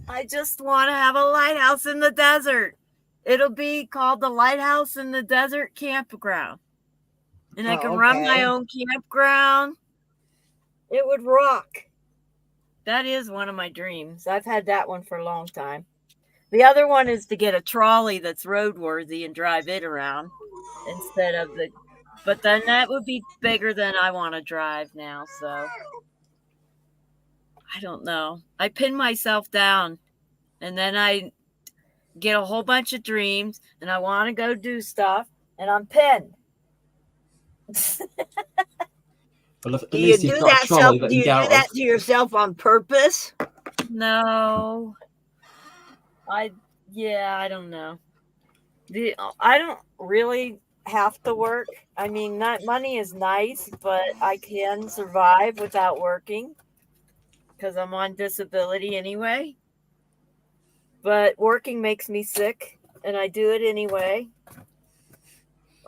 I just want to have a lighthouse in the desert. It'll be called the Lighthouse in the Desert Campground. And I can run my own campground. It would rock. That is one of my dreams. I've had that one for a long time. The other one is to get a trolley that's roadworthy and drive it around instead of but then that would be bigger than I want to drive now, so I don't know. I pin myself down and then I get a whole bunch of dreams and I want to go do stuff and I'm pinned. Well, do you do that to yourself on purpose? No. I don't know. I don't really have to work. I mean, money is nice, but I can survive without working because I'm on disability anyway. But working makes me sick, and I do it anyway.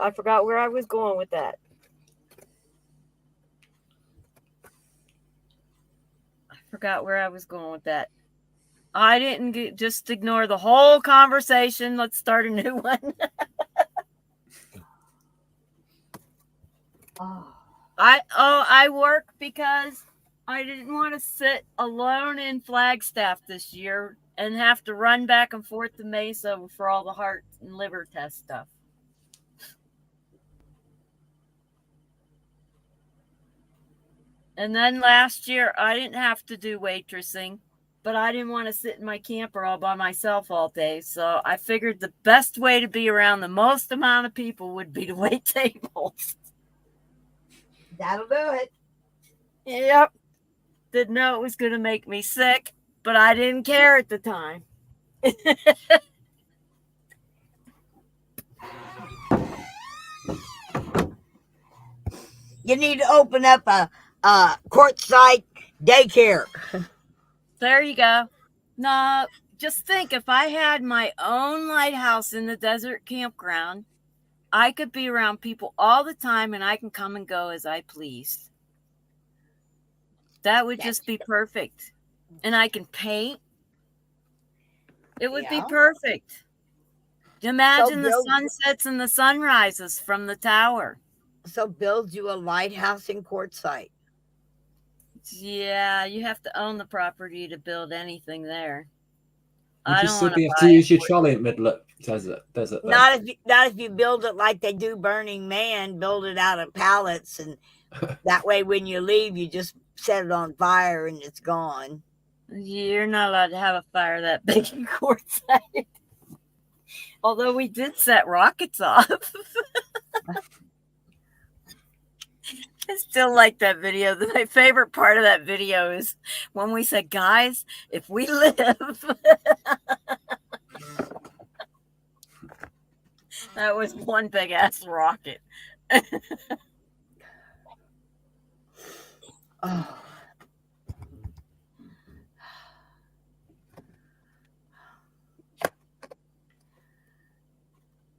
I forgot where I was going with that. I didn't just ignore the whole conversation. Let's start a new one. I work because I didn't want to sit alone in Flagstaff this year and have to run back and forth to Mesa for all the heart and liver test stuff. And then last year, I didn't have to do waitressing, but I didn't want to sit in my camper all by myself all day. So I figured the best way to be around the most amount of people would be to wait tables. That'll do it. Yep. Didn't know it was going to make me sick, but I didn't care at the time. You need to open up a Quartzsite daycare. There you go. No, just think if I had my own lighthouse in the desert campground, I could be around people all the time and I can come and go as I please. That would just be perfect. And I can paint. It would be perfect. Imagine the sunsets and the sunrises from the tower. So build you a lighthouse in Quartzsite. Yeah, you have to own the property to build anything there. You just simply have to use your trolley in the middle of desert. Not if you build it like they do Burning Man, build it out of pallets, and that way when you leave, you just set it on fire and it's gone. You're not allowed to have a fire that big in Quartzsite. Although we did set rockets off. I still like that video. My favorite part of that video is when we said, guys, if we live. That was one big ass rocket. Oh.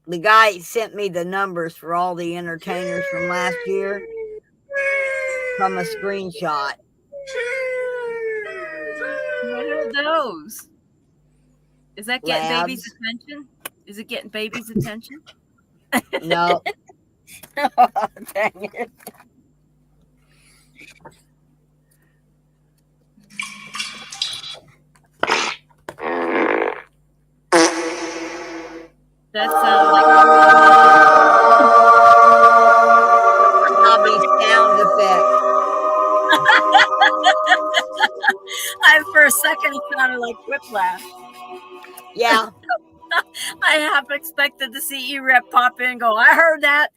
The guy sent me the numbers for all the entertainers from last year from a screenshot. What are those? Is that getting baby's attention? Is it getting baby's attention? No. Oh, dang it. That sounds like hobby sound effect. For a second it sounded like whiplash. Yeah. I half expected to see E-Rep pop in and go, I heard that.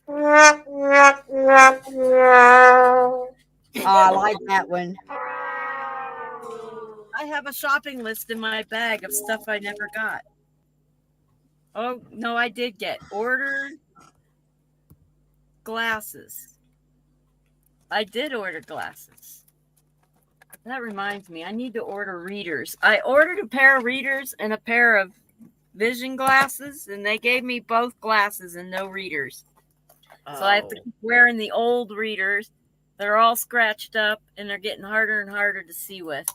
Oh, I like that one. I have a shopping list in my bag of stuff I never got. Oh, no, I did get ordered glasses. I did order glasses. That reminds me, I need to order readers. I ordered a pair of readers and a pair of vision glasses, and they gave me both glasses and no readers. Oh. So I have to keep wearing the old readers. They're all scratched up, and they're getting harder and harder to see with.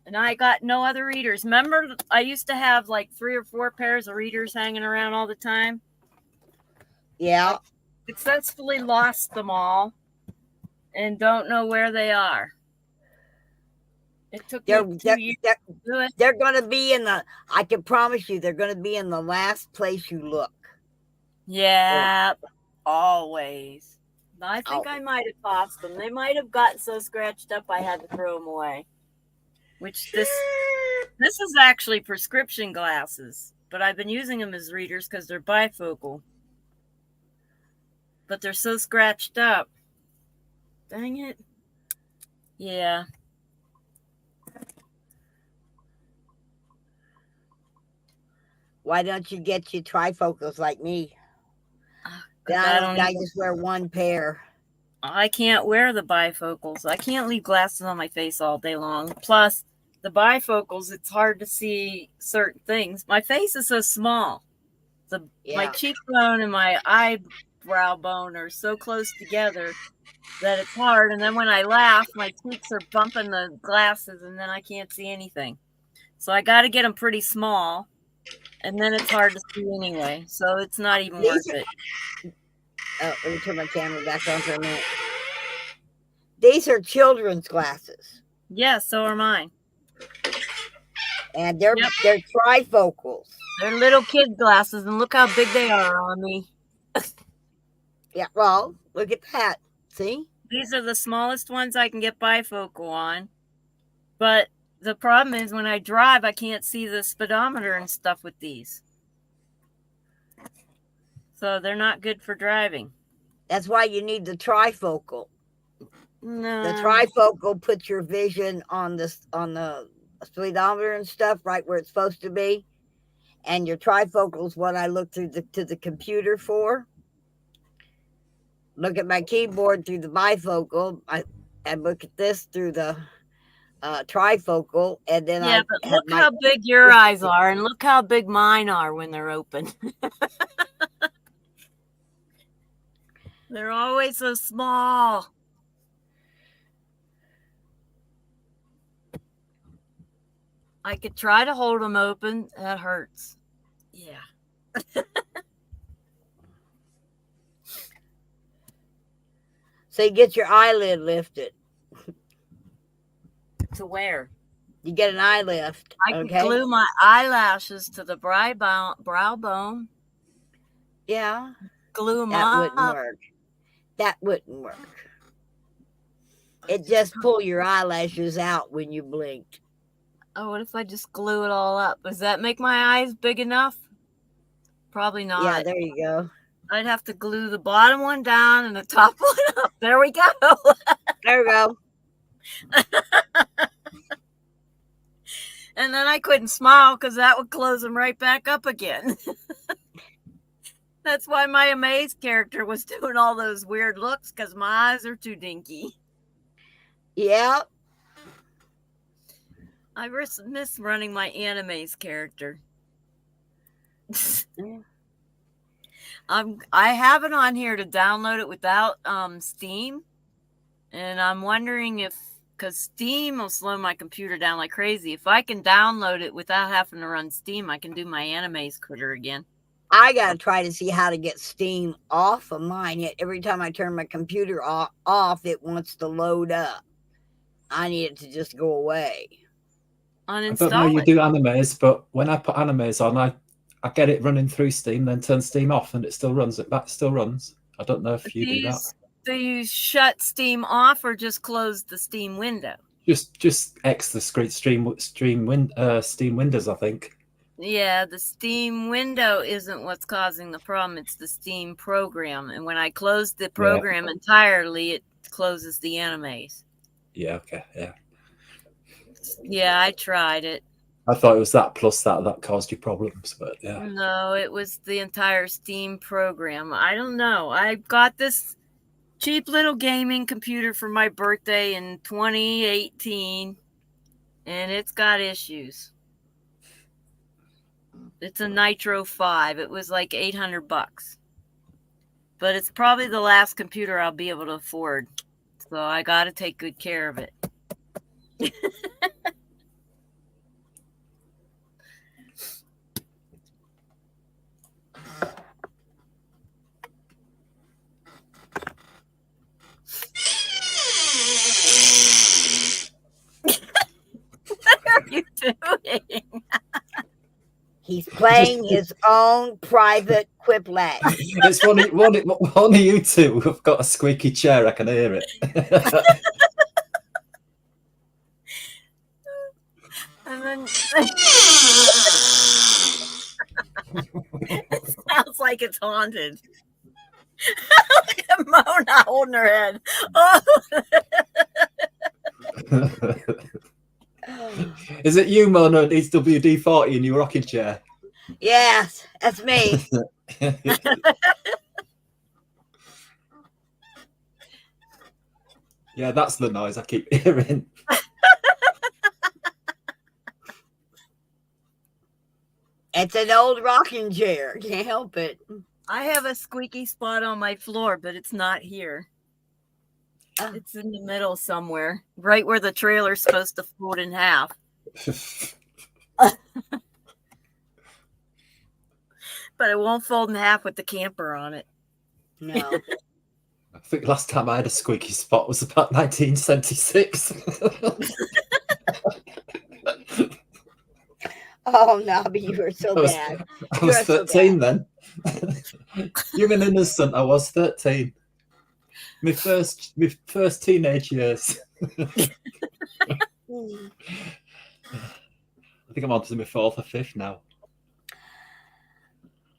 And I got no other readers. Remember, I used to have like 3 or 4 pairs of readers hanging around all the time? Yeah. I successfully lost them all and don't know where they are. It took me 2 years to do it. They're going to be in the, I can promise you, they're going to be in the last place you look. Yeah, always. I think I might have tossed them. They might have gotten so scratched up I had to throw them away. Which this is actually prescription glasses, but I've been using them as readers because they're bifocal. But they're so scratched up. Dang it. Yeah. Why don't you get your trifocals like me? I just wear one pair. I can't wear the bifocals. I can't leave glasses on my face all day long. Plus, the bifocals, it's hard to see certain things. My face is so small. My cheekbone and my eyebrow bone are so close together that it's hard. And then when I laugh, my cheeks are bumping the glasses, and then I can't see anything. So I got to get them pretty small, and then it's hard to see anyway. So it's not even worth it. Oh, let me turn my camera back on for a minute. These are children's glasses. Yeah, so are mine. And they're trifocals. They're little kid glasses, and look how big they are on me. Yeah, well, look at that. See? These are the smallest ones I can get bifocal on. But the problem is when I drive, I can't see the speedometer and stuff with these. So they're not good for driving. That's why you need the trifocal. No. The trifocal puts your vision on the speedometer and stuff right where it's supposed to be. And your trifocal is what I look to the computer for. Look at my keyboard through the bifocal. I look at this through the trifocal, and then Yeah, I but have look how big your eyes are, and look how big mine are when they're open. They're always so small. I could try to hold them open. That hurts. Yeah. So you get your eyelid lifted. To where? You get an eye lift. I okay? can glue my eyelashes to the brow bone. Yeah. Glue them That up. wouldn't work. That wouldn't work. It just pull your eyelashes out when you blinked. Oh, what if I just glue it all up? Does that make my eyes big enough? Probably not. Yeah, there you go. I'd have to glue the bottom one down and the top one up. There we go. There we go. And then I couldn't smile because that would close them right back up again. That's why my Amaze character was doing all those weird looks, because my eyes are too dinky. Yeah. I miss running my Animaze character. I have it on here to download it without Steam, and I'm wondering if, because Steam will slow my computer down like crazy, if I can download it without having to run Steam, I can do my Animaze critter again. I got to try to see how to get Steam off of mine. Yet every time I turn my computer off, it wants to load up. I need it to just go away. Uninstall I don't know how you do Animaze, but when I put Animaze on, I get it running through Steam, then turn Steam off, and it still runs. It still runs. I don't know if you do that. Do you shut Steam off or just close the Steam window? Just X the Steam windows, I think. Yeah, the Steam window isn't what's causing the problem. It's the Steam program. And when I close the program entirely, it closes the Animaze. Yeah, okay, yeah. Yeah, I tried it. I thought it was that plus that caused you problems, but yeah. No, it was the entire Steam program. I don't know. I got this cheap little gaming computer for my birthday in 2018, and it's got issues. It's a Nitro 5. It was like $800. But it's probably the last computer I'll be able to afford. So I got to take good care of it. What are you doing? He's playing his own private quiplash. It's one of you two have got a squeaky chair. I can hear it. And then it sounds like it's haunted. Look at Mona holding her head. Oh. Is it you, Mona, at WD-40 in your rocking chair? Yes, that's me. Yeah, that's the noise I keep hearing. It's an old rocking chair. Can't help it. I have a squeaky spot on my floor, but it's not here. Oh. It's in the middle somewhere, right where the trailer's supposed to fold in half. But it won't fold in half with the camper on it. No. I think last time I had a squeaky spot was about 1976. Oh, Nobby, you were so bad. I was 13 then. You're an innocent. I was 13. My first teenage years. I think I'm on to my 4th or 5th now.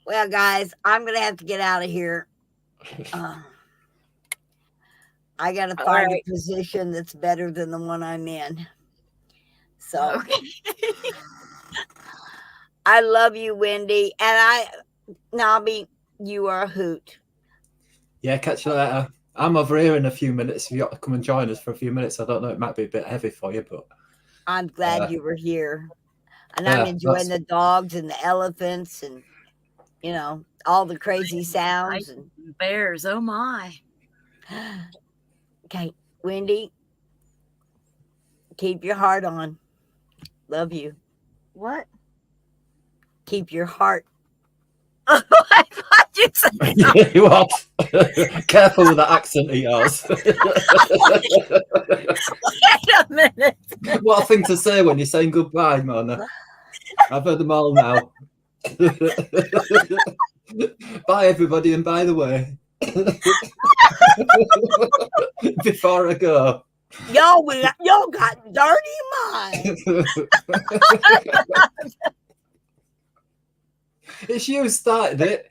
Well, guys, I'm going to have to get out of here. I got to find a position that's better than the one I'm in. So, Okay. I love you, Wendy. And Nobby, you are a hoot. Yeah, catch you later. I'm over here in a few minutes. If you got to come and join us for a few minutes, I don't know, it might be a bit heavy for you, but I'm glad you were here. And yeah, I'm enjoying the dogs and the elephants and, you know, all the crazy sounds. And Bears, oh my. okay, Wendy, keep your heart on. Love you. What? Keep your heart. I thought you said you are careful with that accent of yours. wait a minute. What a thing to say when you're saying goodbye, Mona. I've heard them all now. Bye, everybody, and by the way, before I go, y'all got dirty minds. It's you who started it.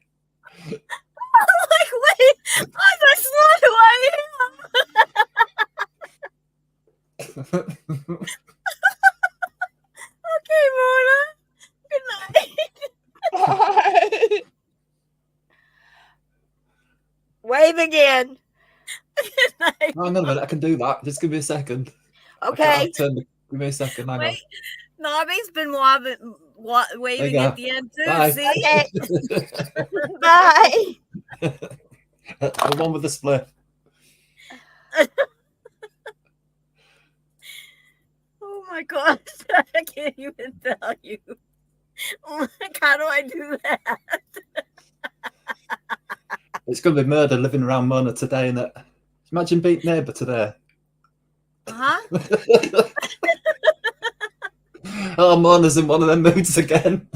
I'm like, wait, that's not who I am. Okay, Mona. Good night. Wave again. Good night. Hang on a minute, I can do that. Just give me a second. Okay. Give me a second. Hang on. Wait, Nobby's been waving go. at the end too. Bye. See? Okay. Bye. The one with the split. Oh my gosh, I can't even tell you. Like, how do I do that? It's going to be murder living around Mona today, isn't it? Imagine being neighbour today. Huh? Oh, Mona's in one of them moods again.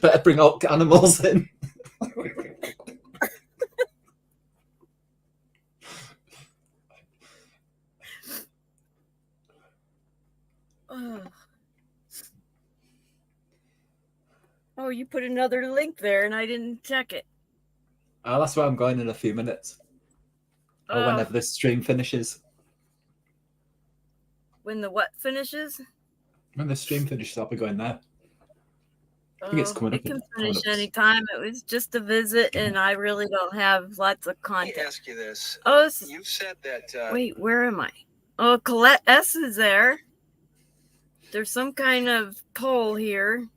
Better bring all animals in. Oh, you put another link there and I didn't check it. Oh, that's where I'm going in a few minutes. Or whenever this stream finishes. When the what finishes? When the stream finishes, I'll be going there. I think it's coming up. It can finish anytime. It was just a visit, and I really don't have lots of content. Let me ask you this. Oh, You've said that. Wait, where am I? Oh, Colette S is there. There's some kind of poll here.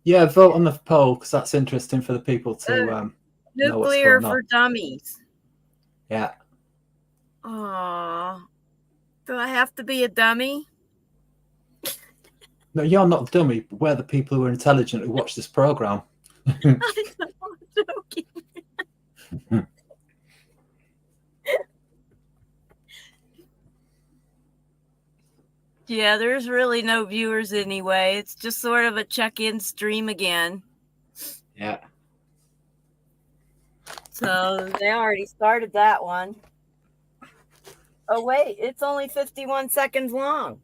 Yeah, vote on the poll because that's interesting for the people to nuclear know for dummies. Yeah. Aww. Do I have to be a dummy? No, you're not a dummy. We're the people who are intelligent who watch this program. I'm joking. Yeah, there's really no viewers anyway. It's just sort of a check-in stream again. Yeah. So they already started that one. Oh, wait, it's only 51 seconds long.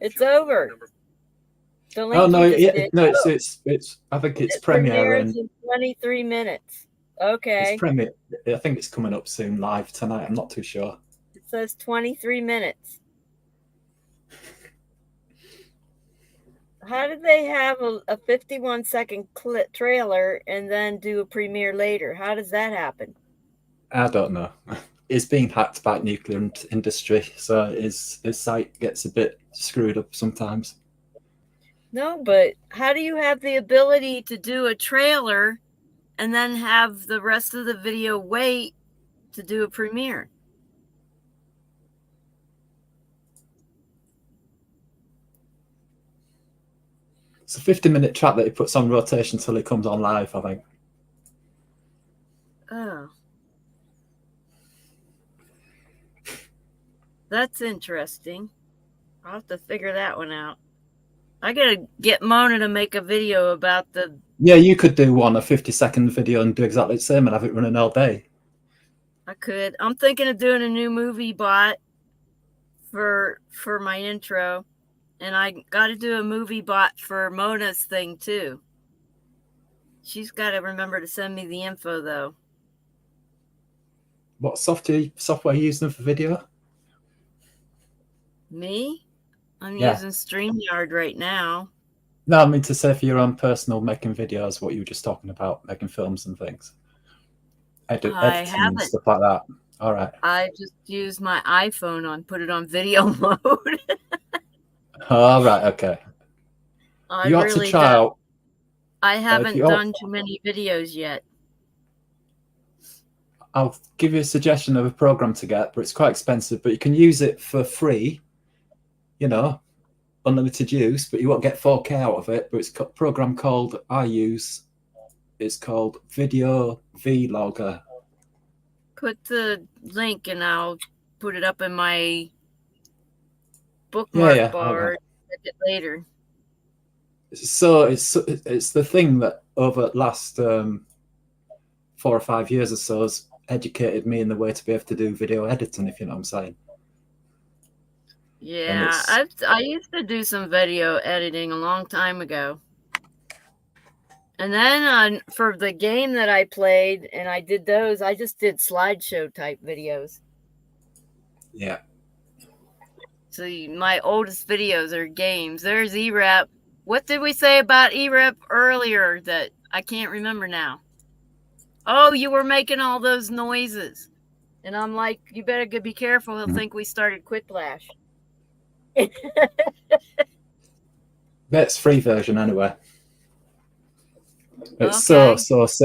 It's over. Oh no, yeah, no, it's I think it's premiere in 23 minutes. Okay. It's premiere. I think it's coming up soon live tonight. I'm not too sure. It says 23 minutes. How did they have a 51-second trailer and then do a premiere later? How does that happen? I don't know. It's being hacked by nuclear industry, so his site gets a bit screwed up sometimes. No, but how do you have the ability to do a trailer and then have the rest of the video wait to do a premiere? It's a 50-minute track that he puts on rotation till he comes on live, I think. Oh. That's interesting. I'll have to figure that one out. I gotta get Mona to make a video about the... Yeah, you could do a 50-second video and do exactly the same and have it running all day. I could. I'm thinking of doing a new movie bot for my intro. And I got to do a movie bot for Mona's thing, too. She's got to remember to send me the info, though. What software are you using for video? Me? I'm using StreamYard right now. No, I mean to say for your own personal making videos, what you were just talking about, making films and things, editing I and haven't. stuff like that. All right. I just use my iPhone put it on video mode. All right. Okay. I You ought to really try don't. out. I If haven't you ought, done too many videos yet. I'll give you a suggestion of a program to get, but it's quite expensive. But you can use it for free. You know, unlimited use, but you won't get 4K out of it. But it's a program called I use. It's called Video Vlogger. Put the link and I'll put it up in my bookmark Yeah. bar. Right. Check it later. So it's the thing that over the last 4 or 5 years or so has educated me in the way to be able to do video editing, if you know what I'm saying. Yeah, I used to do some video editing a long time ago. And then for the game that I played and I did those, I just did slideshow type videos. Yeah. So my oldest videos are games. There's EREP. What did we say about EREP earlier that I can't remember now? Oh, you were making all those noises. And I'm like, you better be careful. He'll think we started Quiplash. That's free version anyway. It's Okay.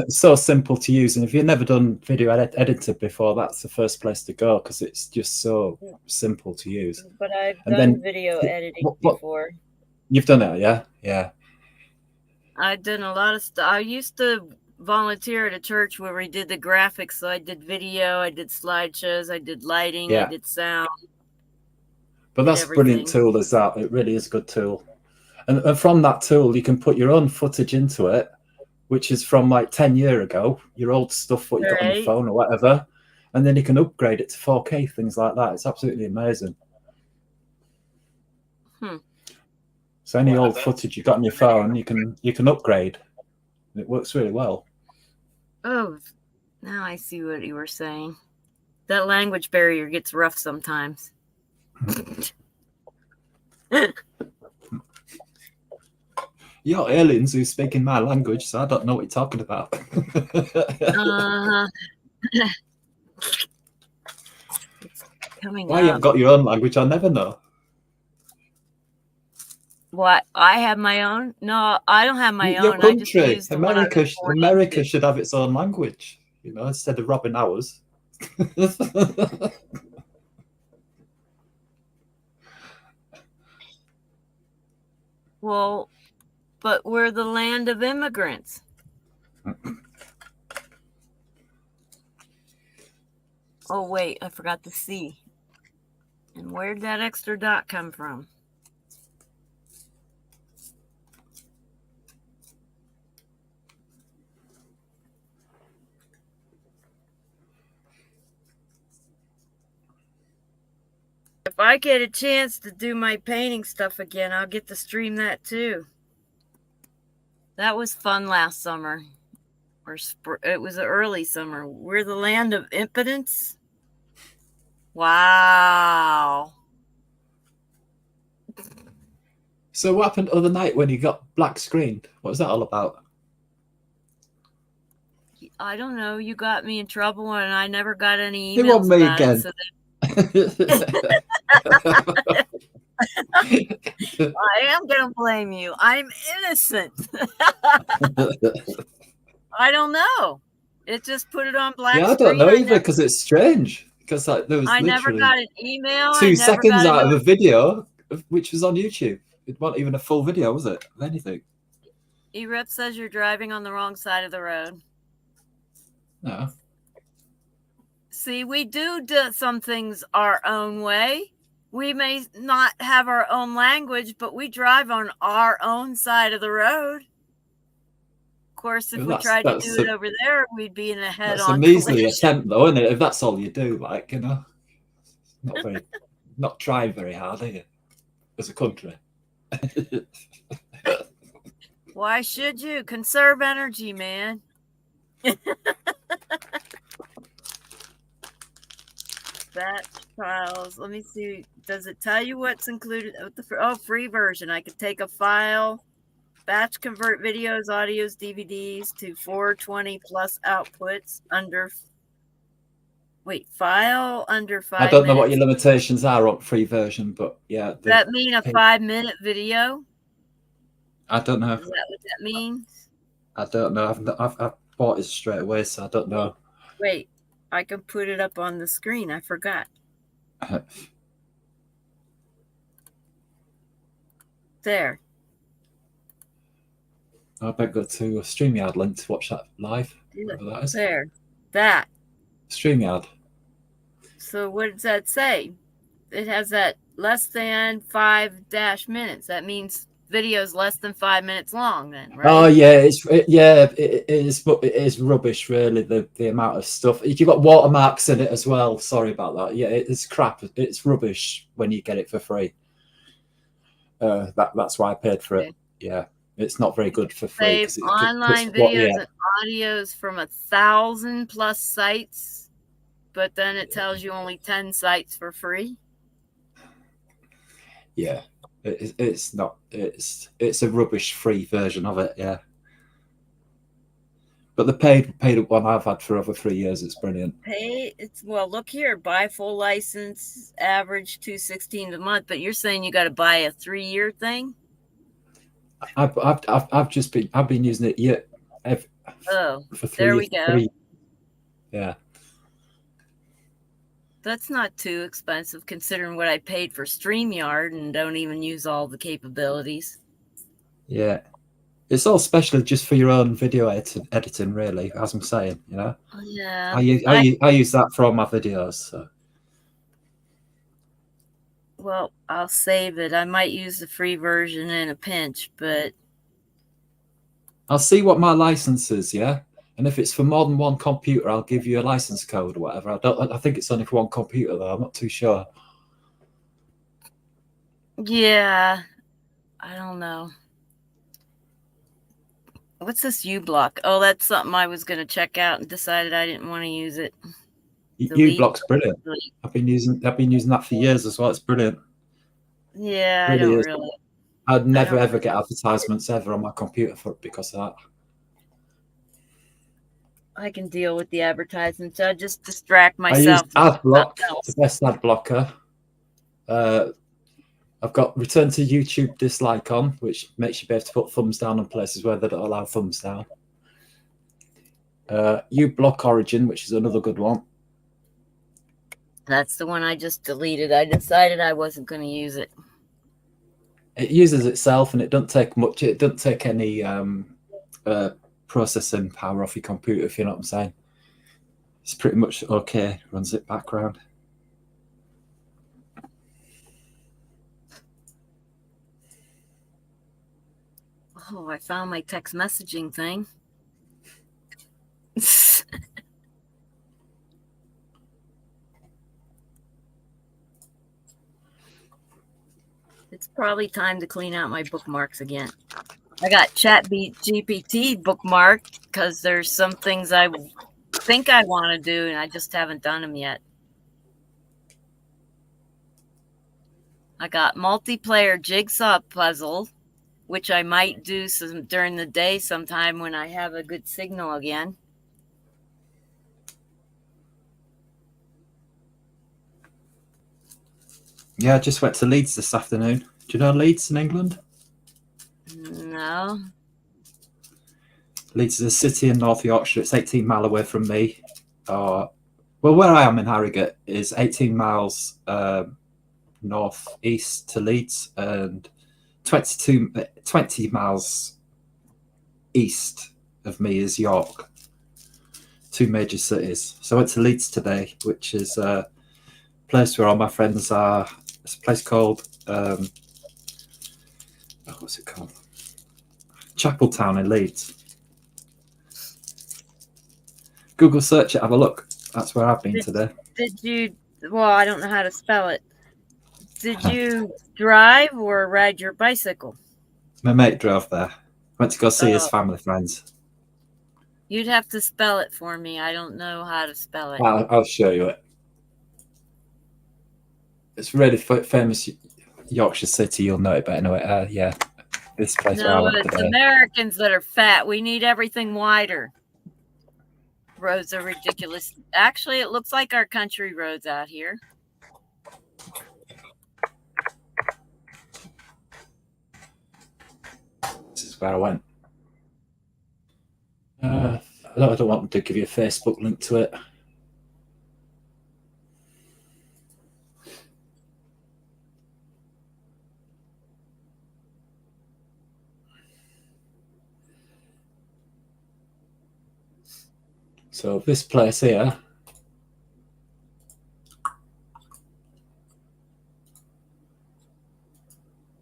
so simple to use, and if you've never done video edited before, that's the first place to go because it's just so simple to use. But I've And done then video editing before. You've done it, yeah? Yeah. I've done a lot of stuff. I used to volunteer at a church where we did the graphics. So I did video, I did slideshows, I did lighting, I did sound. But that's a brilliant tool, is that. It really is a good tool. And from that tool, you can put your own footage into it, which is from like 10 years ago, your old stuff, what you got on your phone or whatever. And then you can upgrade it to 4K, things like that. It's absolutely amazing. So any old footage you got on your phone, you can upgrade. It works really well. Oh, now I see what you were saying. That language barrier gets rough sometimes. You're aliens who speak in my language, so I don't know what you're talking about. It's coming Why you haven't got your own language, I never know. What? I have my own? No, I don't have my Your own. country, I just use the America should have its own language, you know, instead of robbing ours. Well, but we're the land of immigrants. Oh, wait, I forgot the C. And where'd that extra dot come from? If I get a chance to do my painting stuff again, I'll get to stream that too. That was fun last summer. Or it was early summer. We're the land of impotence. Wow. So what happened the other night when you got black screened? What was that all about? I don't know. You got me in trouble and I never got any emails. You want me again? I am going to blame you. I'm innocent. I don't know. It just put it on black screen. Yeah, I don't know either because it's strange. Because like, there was I never got an email. 2 seconds out of a video, which was on YouTube. It wasn't even a full video, was it? Of anything. EREP says you're driving on the wrong side of the road. No. See, we do some things our own way. We may not have our own language, but we drive on our own side of the road. Of course, if we tried to do it over there, we'd be in a head-on That's a measly attempt, though, isn't it? If that's all you do, like, you know, not trying very hard, are you? As a country. Why should you? Conserve energy, man. Batch files. Let me see. Does it tell you what's included? Oh, free version. I could take a file Batch convert videos, audios, DVDs to 420 plus outputs under. Wait, file under 5 I don't know what minutes. your limitations are on free version, but yeah. Does that mean a 5-minute video? I don't know. Is that what that means? I don't know. I've bought it straight away, so I don't know. Wait, I can put it up on the screen. I forgot. There. I better go to a StreamYard link to watch that live. Whatever that is. There. That. StreamYard. So what does that say? It has that less than 5- minutes. That means videos less than 5 minutes long then, right? Oh yeah, it is, but it is rubbish really, the amount of stuff. You've got watermarks in it as well. Sorry about that. Yeah, it's crap. It's rubbish when you get it for free. That's why I paid for it. Yeah. It's not very good for free. Save online videos and audios from 1,000 plus sites, but then it tells you only 10 sites for free. Yeah, it's not. It's a rubbish free version of it. Yeah, but the paid one I've had for over 3 years. It's brilliant. Well, look here. Buy full license, average $216 a month. But you're saying you got to buy a 3-year thing. I've been using it for 3 there we go. Yeah. That's not too expensive considering what I paid for StreamYard and don't even use all the capabilities. Yeah. It's all specially just for your own video editing, really, as I'm saying, you know? Yeah. I use that for all my videos. So. Well, I'll save it. I might use the free version in a pinch, but... I'll see what my license is, yeah? And if it's for more than one computer, I'll give you a license code or whatever. I think it's only for one computer, though. I'm not too sure. Yeah. I don't know. What's this uBlock? Oh, that's something I was going to check out and decided I didn't want to use it. uBlock's brilliant. I've been using that for years as well. It's brilliant. Yeah, I don't really. I'd never ever get advertisements ever on my computer because of that. I can deal with the advertisements. I just distract myself. I use AdBlock, the best ad blocker. I've got return to YouTube dislike on, which makes you be able to put thumbs down on places where they don't allow thumbs down. uBlock Origin, which is another good one. That's the one I just deleted. I decided I wasn't going to use it. It uses itself, and it doesn't take much. It doesn't take any processing power off your computer, if you know what I'm saying. It's pretty much okay. Runs it background. Oh, I found my text messaging thing. It's probably time to clean out my bookmarks again. I got ChatGPT bookmarked because there's some things I think I want to do and I just haven't done them yet. I got multiplayer jigsaw puzzle, which I might do some during the day sometime when I have a good signal again. Yeah, I just went to Leeds this afternoon. Do you know Leeds in England? No. Leeds is a city in North Yorkshire. It's 18 miles away from me. Well, where I am in Harrogate is 18 miles north east to Leeds and 20 miles east of me is York. 2 major cities. So I went to Leeds today, which is a place where all my friends are. It's a place called what's it called? Chapeltown in Leeds. Google search it, have a look. That's where I've been today. Well, I don't know how to spell it. Did you drive or ride your bicycle? My mate drove there. Went to go see his family friends. You'd have to spell it for me. I don't know how to spell it. I'll show you it. It's really famous Yorkshire city. You'll know it better. Yeah. This place where I No, went it's today. Americans that are fat. We need everything wider. Roads are ridiculous. Actually, it looks like our country roads out here. This is where I went. I don't want to give you a Facebook link to it. So this place here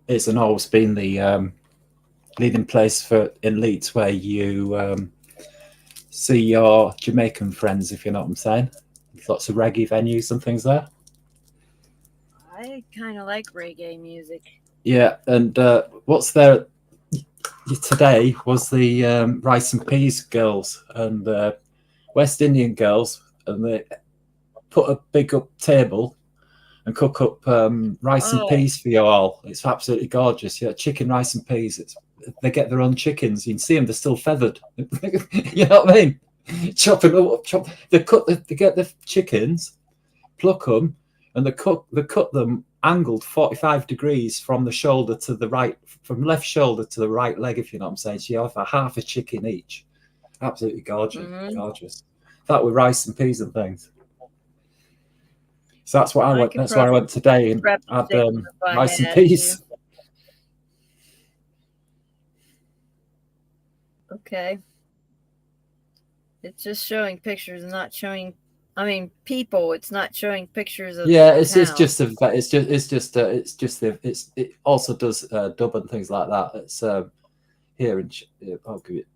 is and always been the leading place for in Leeds where you see your Jamaican friends, if you know what I'm saying. There's lots of reggae venues and things there. I kind of like reggae music. Yeah, and what's there today was the Rice and Peas girls and West Indian girls, and they put a big up table and cook up rice and peas for you all. It's absolutely gorgeous. Yeah, chicken, rice and peas. They get their own chickens. You can see them; they're still feathered. You know what I mean? Chopping them up, They get the chickens, pluck them, and they cut them angled 45 degrees from the shoulder to the right, from left shoulder to the right leg, if you know what I'm saying. So you have half a chicken each. Absolutely gorgeous. Gorgeous. That with rice and peas and things. So that's what I went. That's where I went today and had rice and peas. Okay. It's just showing pictures, not showing. I mean, people. It's not showing pictures of. Yeah, it also does dub and things like that. It's here in. I'll give it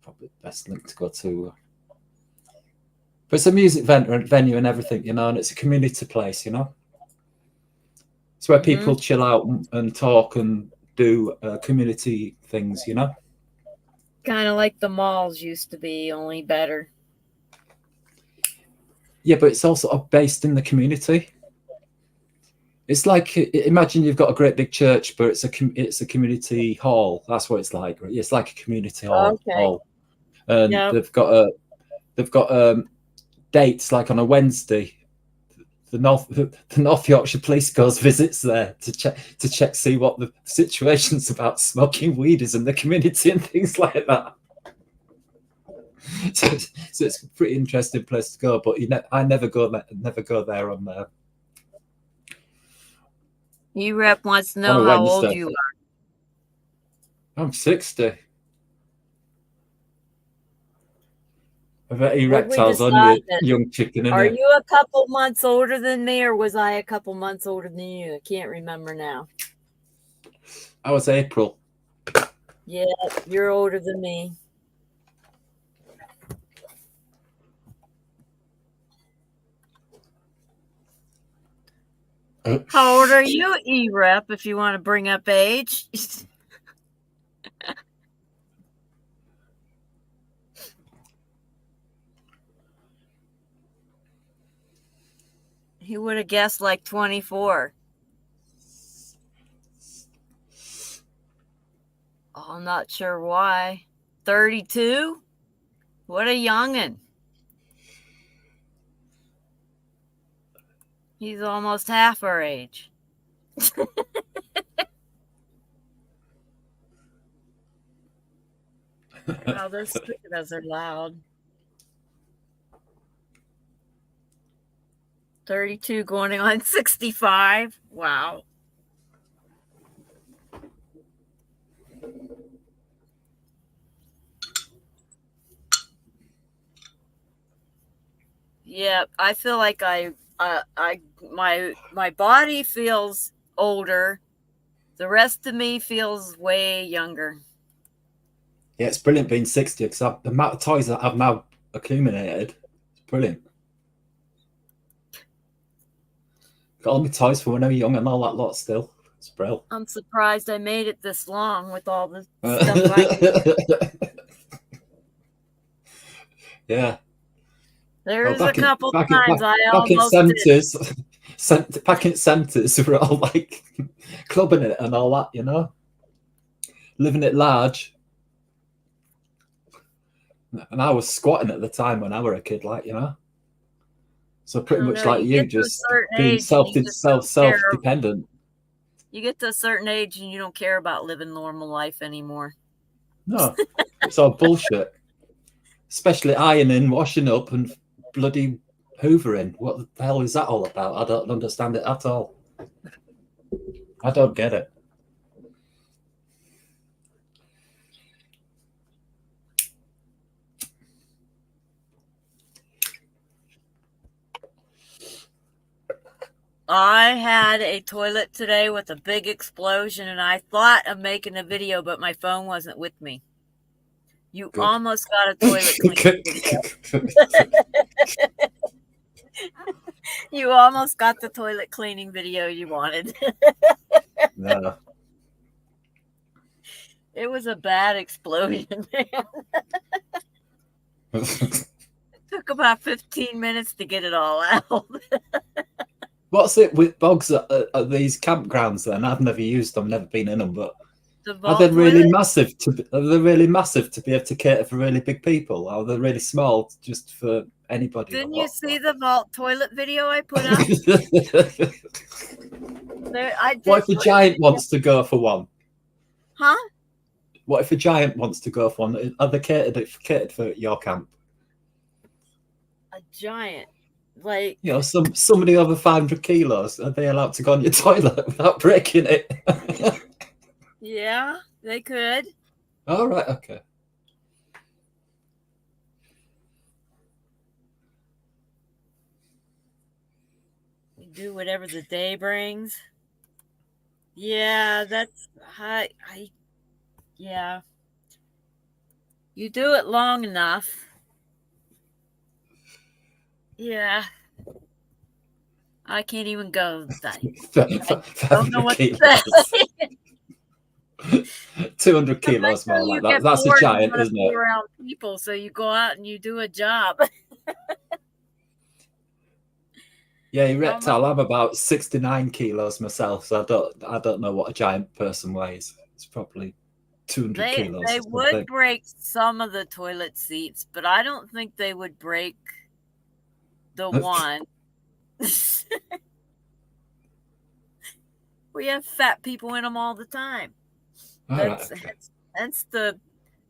probably the best link to go to. But it's a music venue and everything, you know, and it's a community place, you know. It's where people chill out and talk and do community things, you know. Kind of like the malls used to be, only better. Yeah, but it's also based in the community. It's like, imagine you've got a great big church, but it's a community hall. That's what it's like. Right? It's like a community hall. Okay. And they've got dates like on a Wednesday. The North Yorkshire Police goes visits there to check see what the situations about smoking weed is in the community and things like that. So it's a pretty interesting place to go, but I never go there on there. E-Rep wants to know how old you are. I'm 60. I bet E-Reptile's only a young chicken, isn't Are it? you a couple months older than me, or was I a couple months older than you? I can't remember now. I was April. Yeah, you're older than me. How old are you, E-Rep, if you want to bring up age? He would have guessed like 24. Oh, I'm not sure why. 32? What a youngin'. He's almost half our age. Wow, those cicadas are loud. 32 going on 65. Wow. Yeah, I feel like my body feels older. The rest of me feels way younger. Yeah, it's brilliant being 60 because the amount of toys that I've now accumulated, it's brilliant. Got all my toys from when I was young and all that lot still. It's brilliant. I'm surprised I made it this long with all the stuff Yeah. There's a couple times I almost back in 70s, we were all like clubbing it and all that, you know. living at large. And I was squatting at the time when I were a kid, like, you know. So pretty much like you, just being self-dependent. You get to a certain age and you don't care about living normal life anymore. No, it's all bullshit. Especially ironing, washing up, and bloody hoovering. What the hell is that all about? I don't understand it at all. I don't get it. I had a toilet today with a big explosion, and I thought of making a video, but my phone wasn't with me. You Good. almost got a toilet cleaning. You almost got the toilet cleaning video you wanted. No. It was a bad explosion, man. It took about 15 minutes to get it all out. What's it with bogs at these campgrounds then? I've never used them, never been in them, but are they really massive to be able to cater for really big people? Or are they really small just for anybody? Didn't you see the vault toilet video I put up? What if a giant wants to go for one? Huh? What if a giant wants to go for one? Are they catered for your camp? A giant? Like, you know, somebody over 500 kilos, are they allowed to go on your toilet without breaking it? Yeah, they could. All right, okay. You do whatever the day brings. Yeah, that's yeah. You do it long enough. Yeah. I can't even go. I don't know what to say. 200 kilos more like that. That's a giant, isn't it? Around people, so you go out and you do a job. Yeah, reptile. I'm about 69 kilos myself, so I don't know what a giant person weighs. It's probably 200 kilos. They would break some of the toilet seats, but I don't think they would break the one. We have fat people in them all the time. That's the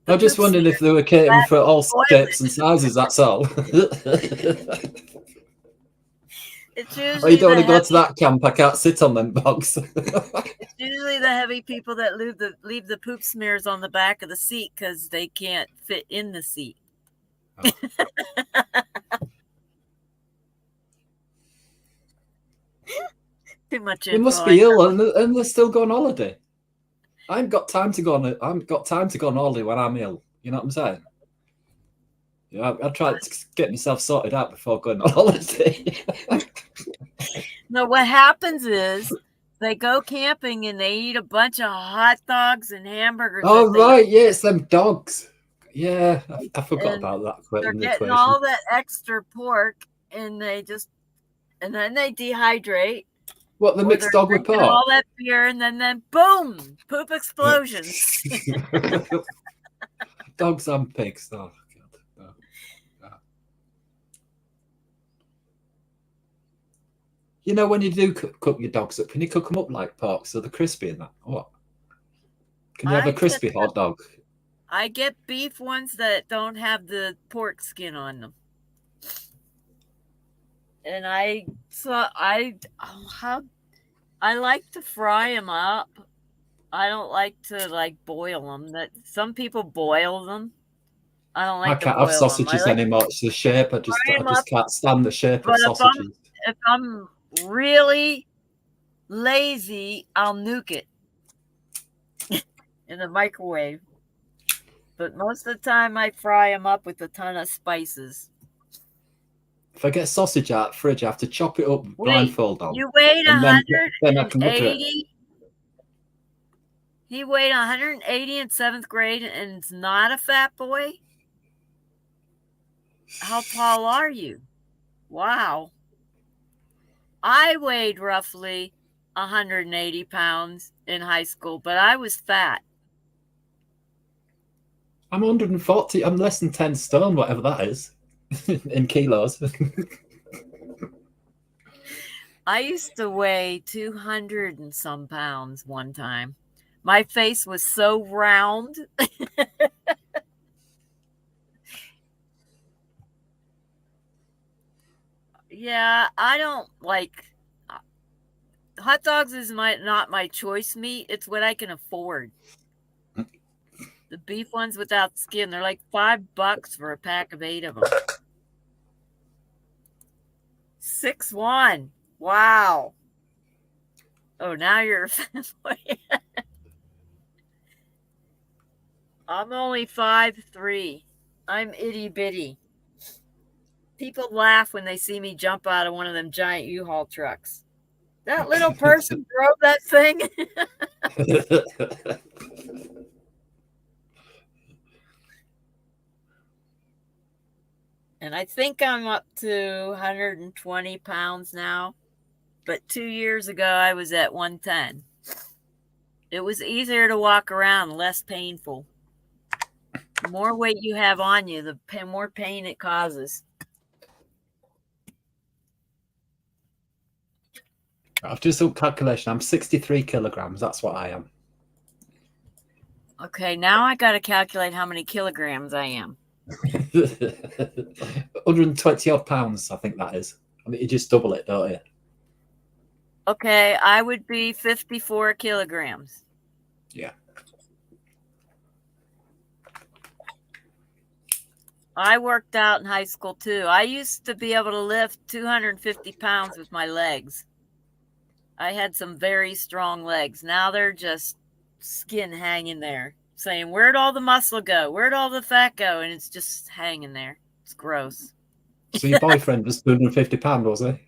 I'm just wondering if they were catering for all shapes and sizes, that's all. It's usually oh, you don't want to go to that camp, I can't sit on them bogs. It's usually the heavy people that leave the poop smears on the back of the seat because they can't fit in the seat. Oh. Too much info. They must be ill and they're still going on holiday. I haven't got time to go on holiday when I'm ill. You know what I'm saying? Yeah, I try to get myself sorted out before going on holiday. No, what happens is they go camping and they eat a bunch of hot dogs and hamburgers. Oh, right. Yeah, it's them dogs. Yeah, I forgot about that. They're getting all that extra pork and then they dehydrate. What, the mixed dog with pork? All that beer and then boom, poop explosion. Dogs and pigs. Oh, God. No. No. You know, when you do cook your dogs up, can you cook them up like pork so they're crispy and that? What? Can you have a crispy hot dog? I get beef ones that don't have the pork skin on them. And I like to fry them up. I don't like to boil them. That some people boil them. I don't like. I can't have sausages anymore. It's the shape. I just can't stand the shape of sausages. If I'm really lazy, I'll nuke it in the microwave. But most of the time, I fry them up with a ton of spices. If I get sausage out of the fridge, I have to chop it up blindfold on. You weighed 180. He weighed 180 in 7th grade and is not a fat boy? How tall are you? Wow. I weighed roughly 180 pounds in high school, but I was fat. I'm 140. I'm less than 10 stone, whatever that is, in kilos. I used to weigh 200 and some pounds one time. My face was so round. Yeah, I don't like hot dogs is not my choice meat. It's what I can afford. The beef ones without skin, they're like $5 for a pack of 8 of them. 6'1". Wow. Oh, now you're a fanboy. I'm only 5'3". I'm itty bitty. People laugh when they see me jump out of one of them giant U-Haul trucks. That little person drove that thing. And I think I'm up to 120 pounds now. But 2 years ago, I was at 110. It was easier to walk around, less painful. The more weight you have on you, the more pain it causes. I've just done calculation. I'm 63 kilograms. That's what I am. Okay, now I got to calculate how many kilograms I am. 120 odd pounds, I think that is. I mean, you just double it, don't you? Okay, I would be 54 kilograms. Yeah. I worked out in high school too. I used to be able to lift 250 pounds with my legs. I had some very strong legs. Now they're just skin hanging there, saying, where'd all the muscle go? Where'd all the fat go? And it's just hanging there. It's gross. So your boyfriend was 250 pounds, was he?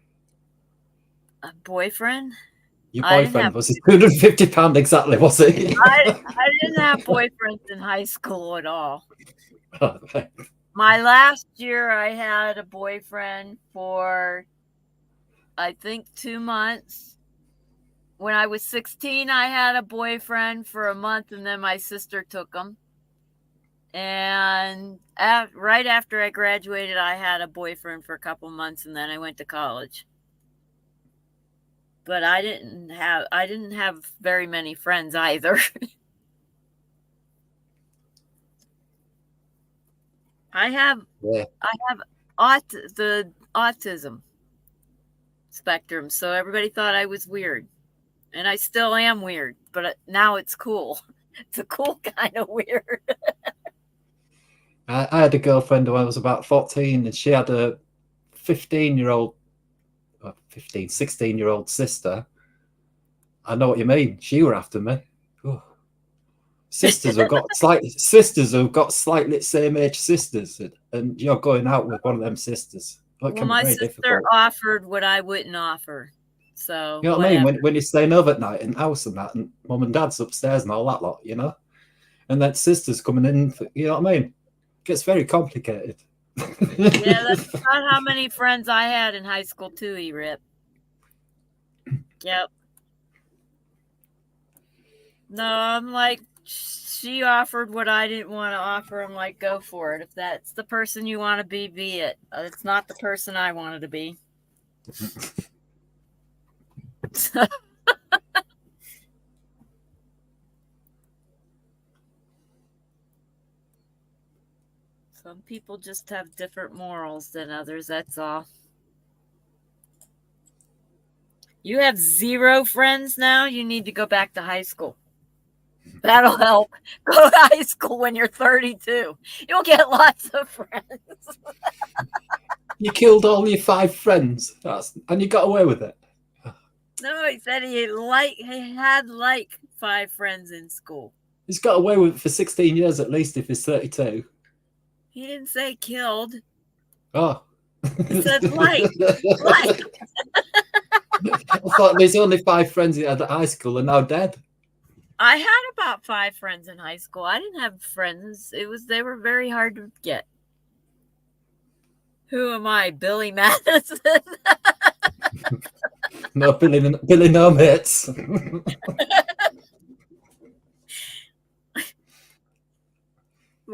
A boyfriend? Your boyfriend was 250 pounds exactly, was he? I didn't have boyfriends in high school at all. Okay. My last year, I had a boyfriend for, I think, 2 months. When I was 16, I had a boyfriend for a month, and then my sister took him. And right after I graduated, I had a boyfriend for a couple months, and then I went to college. But I didn't have very many friends either. I have the autism spectrum, so everybody thought I was weird. And I still am weird, but now it's cool. It's a cool kind of weird. I had a girlfriend when I was about 14, and she had a 16-year-old sister. I know what you mean. She were after me. Ooh. Sisters have got slightly same age sisters, and you're going out with one of them sisters. Well, my sister offered what I wouldn't offer. So you know what I mean? When you're staying over at night in the house and that, and mum and dad's upstairs and all that lot, you know? And then sisters coming in, you know what I mean? It gets very complicated. Yeah, that's not how many friends I had in high school too, E-Rip. Yep. No, I'm like, she offered what I didn't want to offer. I'm like, go for it. If that's the person you want to be it. It's not the person I wanted to be. Some people just have different morals than others, that's all. You have 0 friends now? You need to go back to high school. That'll help. Go to high school when you're 32. You'll get lots of friends. You killed all your 5 friends, and you got away with it. No, he said he had 5 friends in school. He's got away with it for 16 years at least if he's 32. He didn't say killed. Oh. He said like. I thought there's only 5 friends he had at high school and now dead. I had about 5 friends in high school. I didn't have friends. They were very hard to get. Who am I, Billy Madison? No, Billy, no mates.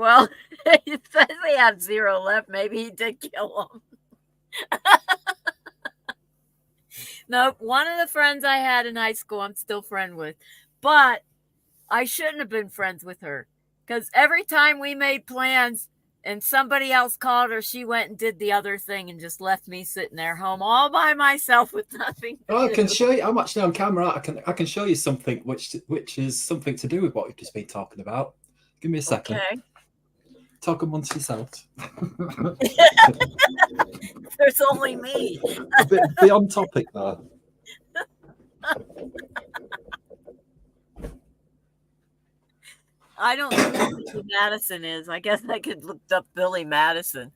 Well, he says he had 0 left. Maybe he did kill them. No, one of the friends I had in high school, I'm still friend with, but I shouldn't have been friends with her because every time we made plans and somebody else called her, she went and did the other thing and just left me sitting there home all by myself with nothing to Oh, I can do. show you. I'm actually on camera. I can show you something which is something to do with what we've just been talking about. Give me a second. Okay. Talk amongst yourselves. There's only me. A bit beyond topic though. I don't know who Billy Madison is. I guess I could look up Billy Madison.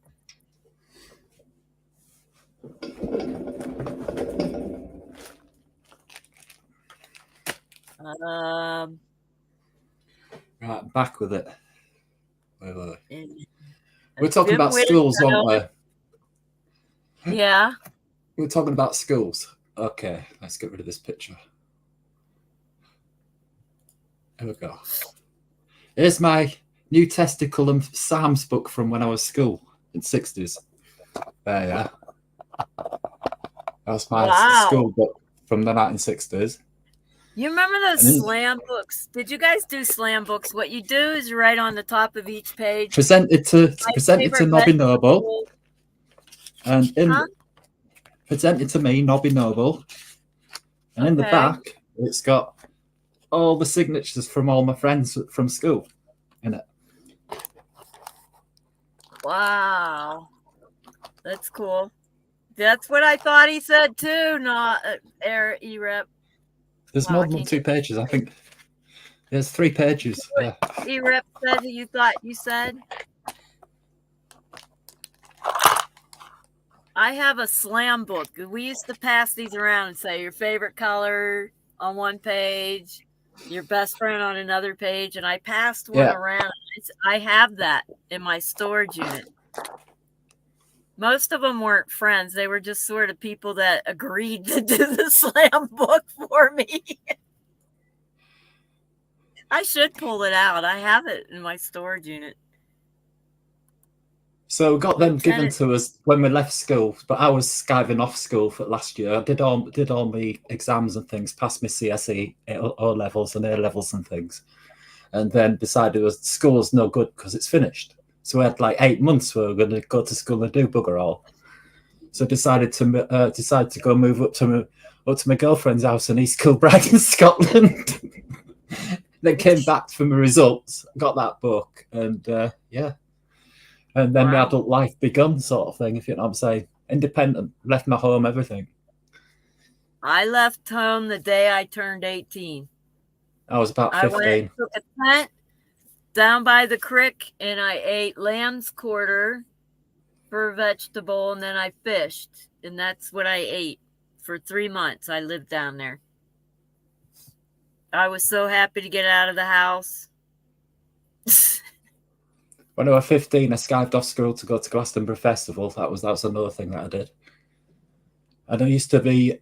Right, back with it. We're We're talking about schools, aren't we? Yeah. We're talking about schools. Okay, let's get rid of this picture. Here we go. Here's my New Testicle and Psalms book from when I was school in the 60s. There, yeah. That was my school book from the 1960s. You remember those slam books? Did you guys do slam books? What you do is you write on the top of each page. Presented to Nobby Noble. And presented to me, Nobby Noble. And in the back, it's got all the signatures from all my friends from school in it. Wow. That's cool. That's what I thought he said too, not E-Rep. There's more than 2 pages, I think. There's 3 pages. Yeah. E-Rep said who you thought you said. I have a slam book. We used to pass these around and say your favorite color on one page, your best friend on another page, and I passed one around. I have that in my storage unit. Most of them weren't friends. They were just sort of people that agreed to do the slam book for me. I should pull it out. I have it in my storage unit. So we got them given to us when we left school, but I was skiving off school for last year. I did all my exams and things, passed my CSE, O levels and A levels and things, and then decided school's no good because it's finished. So we had like 8 months where we were going to go to school and do bugger all. So decided to go move up to my girlfriend's house in East Kilbride in Scotland. Then came back for my results, got that book, and and then my adult life begun, sort of thing. If you know what I'm saying, independent, left my home, everything. I left home the day I turned 18. I was about 15. I went and took a tent down by the creek, and I ate lamb's quarter for a vegetable, and then I fished, and that's what I ate for 3 months. I lived down there. I was so happy to get out of the house. When I was 15, I skived off school to go to Glastonbury Festival. That was another thing that I did. And I used to be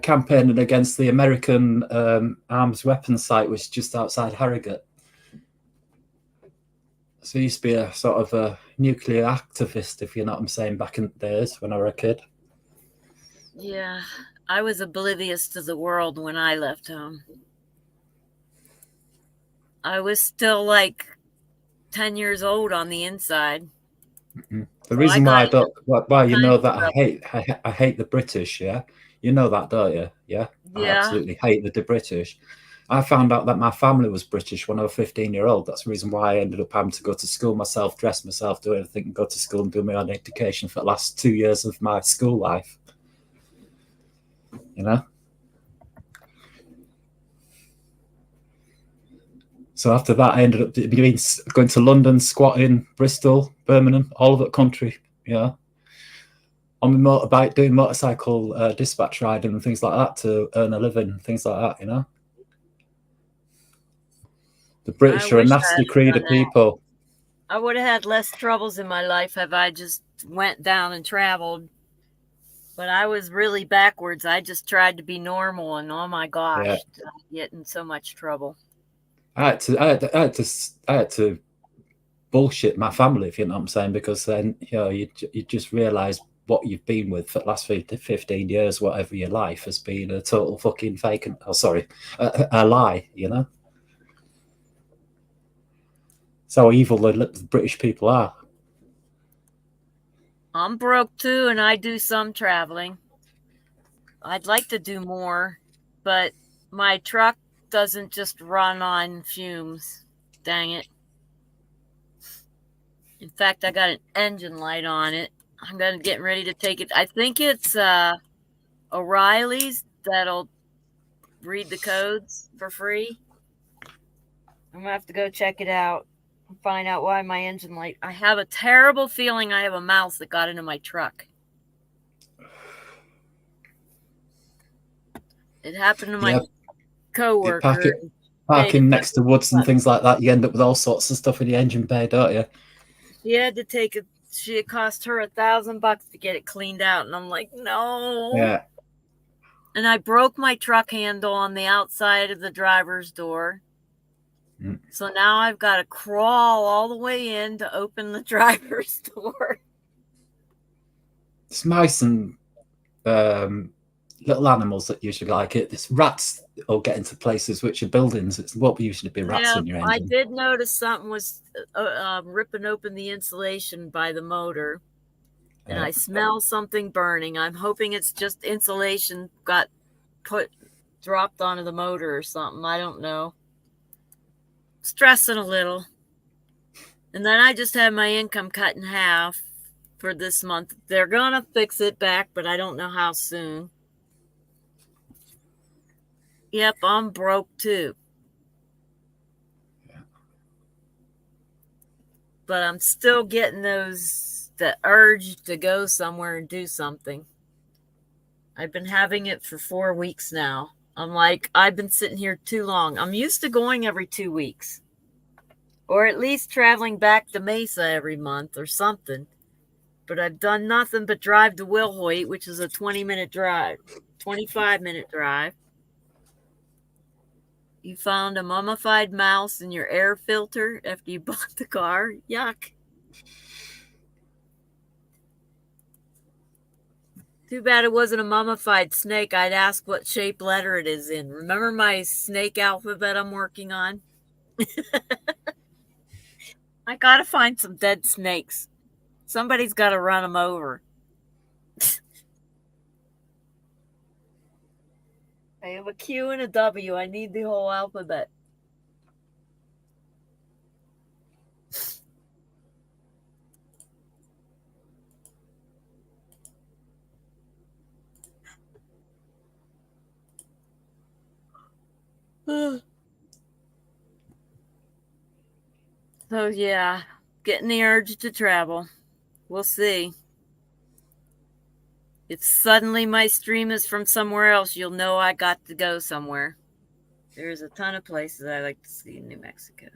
campaigning against the American arms weapons site, which is just outside Harrogate. So I used to be a sort of a nuclear activist, if you know what I'm saying, back in the days when I was a kid. Yeah, I was oblivious to the world when I left home. I was still like 10 years old on the inside. Mm-hmm. The reason why you know that I hate the British, yeah? You know that, don't you? Yeah? I absolutely hate the British. I found out that my family was British when I was 15-year-old. That's the reason why I ended up having to go to school myself, dress myself, do everything, and go to school and do my own education for the last 2 years of my school life. You know? So after that, I ended up going to London, squatting, Bristol, Birmingham, all over the country, yeah. On my motorbike, doing motorcycle dispatch riding and things like that to earn a living, things like that, you know. The British are a nasty creed of people. I would have had less troubles in my life if I just went down and traveled. But I was really backwards. I just tried to be normal, and oh my gosh, I get in so much trouble. I had to bullshit my family, if you know what I'm saying, because then you just realise what you've been with for the last 15 years, whatever your life has been, a total fucking fake. A lie. It's how evil the British people are. I'm broke too, and I do some traveling. I'd like to do more, but my truck doesn't just run on fumes. Dang it. In fact, I got an engine light on it. I'm getting ready to take it. I think it's O'Reilly's that'll read the codes for free. I'm gonna have to go check it out and find out why my engine light. I have a terrible feeling I have a mouse that got into my truck. It happened to my coworker. Parking next to woods and things like that, you end up with all sorts of stuff in the engine bay, don't you? She had to take it. It cost her $1,000 to get it cleaned out, and I'm like, no. Yeah. And I broke my truck handle on the outside of the driver's door. So now I've got to crawl all the way in to open the driver's door. It's mice and little animals that usually like it. It's rats will get into places which are buildings. It's what would usually be rats in your engine. I did notice something was ripping open the insulation by the motor. And I smell something burning. I'm hoping it's just insulation got dropped onto the motor or something. I don't know. Stressing a little. And then I just had my income cut in half for this month. They're going to fix it back, but I don't know how soon. Yep, I'm broke too. Yeah. But I'm still getting the urge to go somewhere and do something. I've been having it for 4 weeks now. I'm like, I've been sitting here too long. I'm used to going every 2 weeks. Or at least traveling back to Mesa every month or something. But I've done nothing but drive to Wilhoit, which is a 20-minute drive, 25-minute drive. You found a mummified mouse in your air filter after you bought the car? Yuck. Too bad it wasn't a mummified snake. I'd ask what shape letter it is in. Remember my snake alphabet I'm working on? I gotta find some dead snakes. Somebody's gotta run them over. I have a Q and a W. I need the whole alphabet. So yeah, getting the urge to travel. We'll see. If suddenly my stream is from somewhere else, you'll know I got to go somewhere. There's a ton of places I like to see in New Mexico.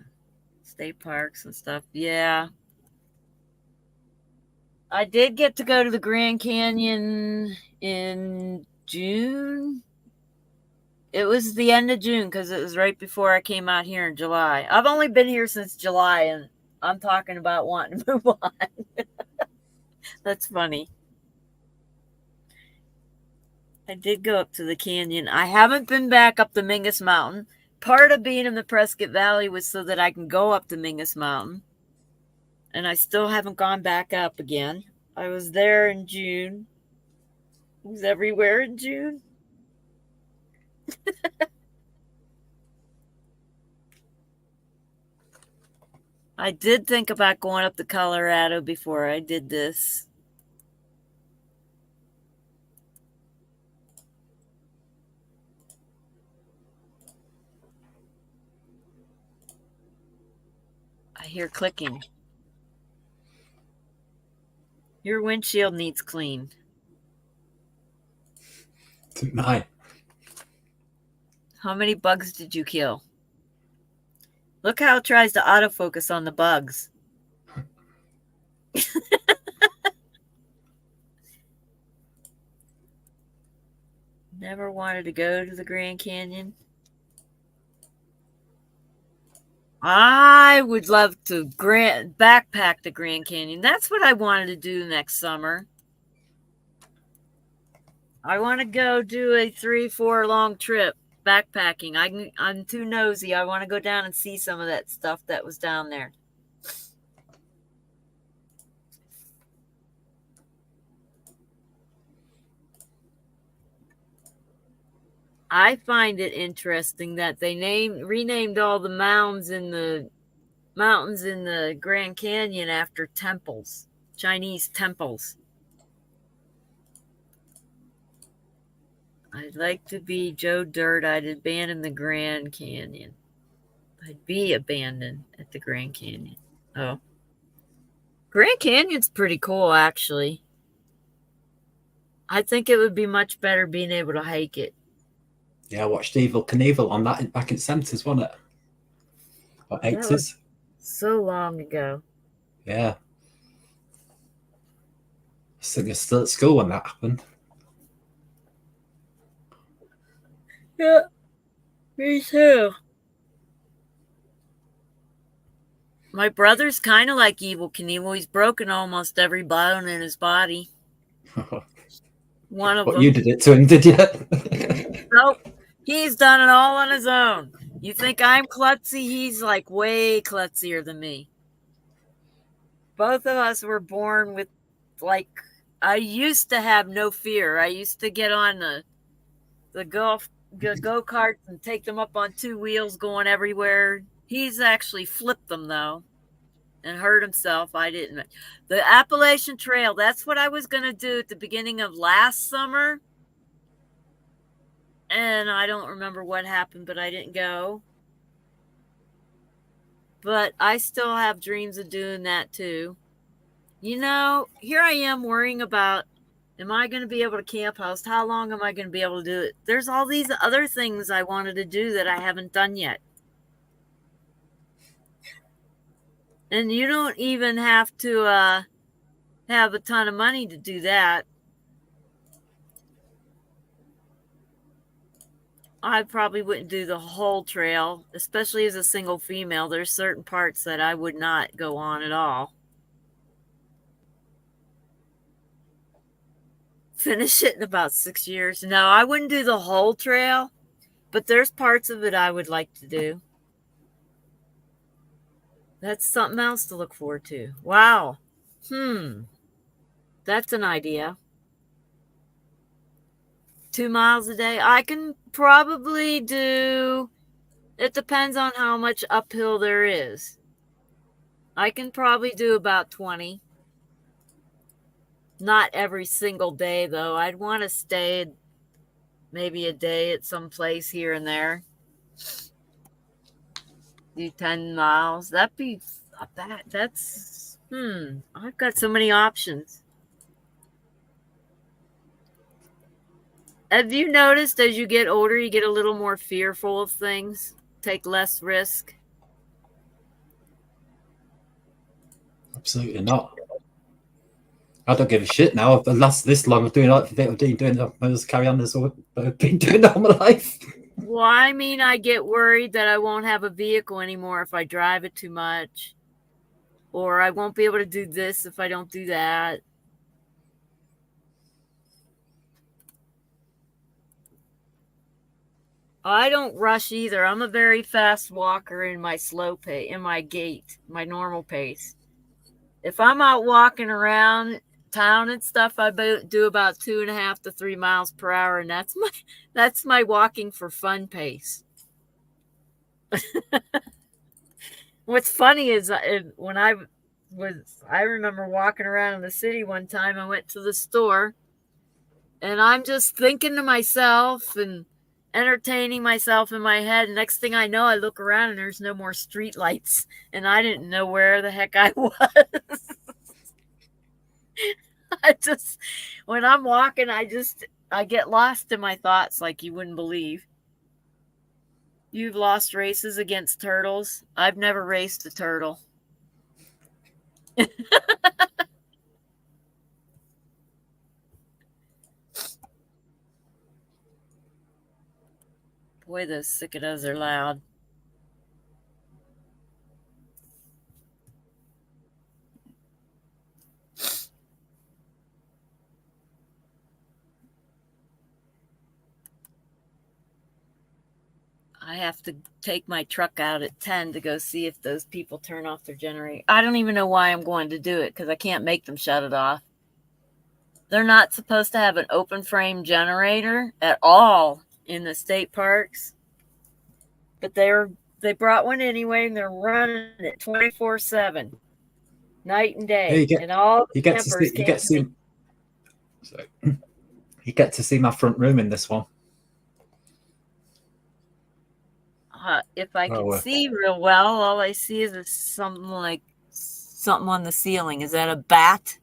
State parks and stuff. Yeah. I did get to go to the Grand Canyon in June. It was the end of June because it was right before I came out here in July. I've only been here since July, and I'm talking about wanting to move on. That's funny. I did go up to the canyon. I haven't been back up the Mingus Mountain. Part of being in the Prescott Valley was so that I can go up the Mingus Mountain. And I still haven't gone back up again. I was there in June. I was everywhere in June. I did think about going up to Colorado before I did this. I hear clicking. Your windshield needs cleaned. Mine. How many bugs did you kill? Look how it tries to autofocus on the bugs. Never wanted to go to the Grand Canyon. I would love to backpack the Grand Canyon. That's what I wanted to do next summer. I want to go do a 3-4 long trip backpacking. I'm too nosy. I want to go down and see some of that stuff that was down there. I find it interesting that they renamed all the mountains in the Grand Canyon after temples, Chinese temples. I'd like to be Joe Dirt. I'd abandon the Grand Canyon. I'd be abandoned at the Grand Canyon. Oh. Grand Canyon's pretty cool, actually. I think it would be much better being able to hike it. Yeah, I watched Evel Knievel on that back in the 70s, wasn't it? Or 80s? So long ago. Yeah. I think you're still at school when that happened. Yeah, me too. My brother's kind of like Evel Knievel. He's broken almost every bone in his body. One of them. You did it to him, did you? Nope. He's done it all on his own. You think I'm klutzy? He's like way klutzier than me. Both of us were born with, like, I used to have no fear. I used to get on the go-karts and take them up on 2 wheels going everywhere. He's actually flipped them, though, and hurt himself. I didn't. The Appalachian Trail, that's what I was going to do at the beginning of last summer. And I don't remember what happened, but I didn't go. But I still have dreams of doing that too. You know, here I am worrying about, am I going to be able to camp host? How long am I going to be able to do it? There's all these other things I wanted to do that I haven't done yet. And you don't even have to have a ton of money to do that. I probably wouldn't do the whole trail, especially as a single female. There's certain parts that I would not go on at all. Finish it in about 6 years. No, I wouldn't do the whole trail, but there's parts of it I would like to do. That's something else to look forward to. Wow. That's an idea. 2 miles a day. I can probably do, it depends on how much uphill there is. I can probably do about 20. Not every single day, though. I'd want to stay maybe a day at some place here and there. Do 10 miles. That'd be that. That's, I've got so many options. Have you noticed as you get older, you get a little more fearful of things? Take less risk? Absolutely not. I don't give a shit now. I've lasted this long of doing like I just carry on as I've been doing all my life. Well, I mean, I get worried that I won't have a vehicle anymore if I drive it too much. Or I won't be able to do this if I don't do that. I don't rush either. I'm a very fast walker in my slow pace, in my gait, my normal pace. If I'm out walking around town and stuff, I do about 2.5 to 3 miles per hour, and that's my walking for fun pace. What's funny is when I remember walking around in the city one time. I went to the store, and I'm just thinking to myself and entertaining myself in my head. And next thing I know, I look around and there's no more street lights, and I didn't know where the heck I was. When I'm walking, I get lost in my thoughts like you wouldn't believe. You've lost races against turtles. I've never raced a turtle. Boy, those cicadas are loud. I have to take my truck out at 10 to go see if those people turn off their generator. I don't even know why I'm going to do it because I can't make them shut it off. They're not supposed to have an open frame generator at all in the state parks. But they brought one anyway, and they're running it 24/7, night and day. And all the campers you get to see my front room in this one. If I can see real well, all I see is something on the ceiling. Is that a bat?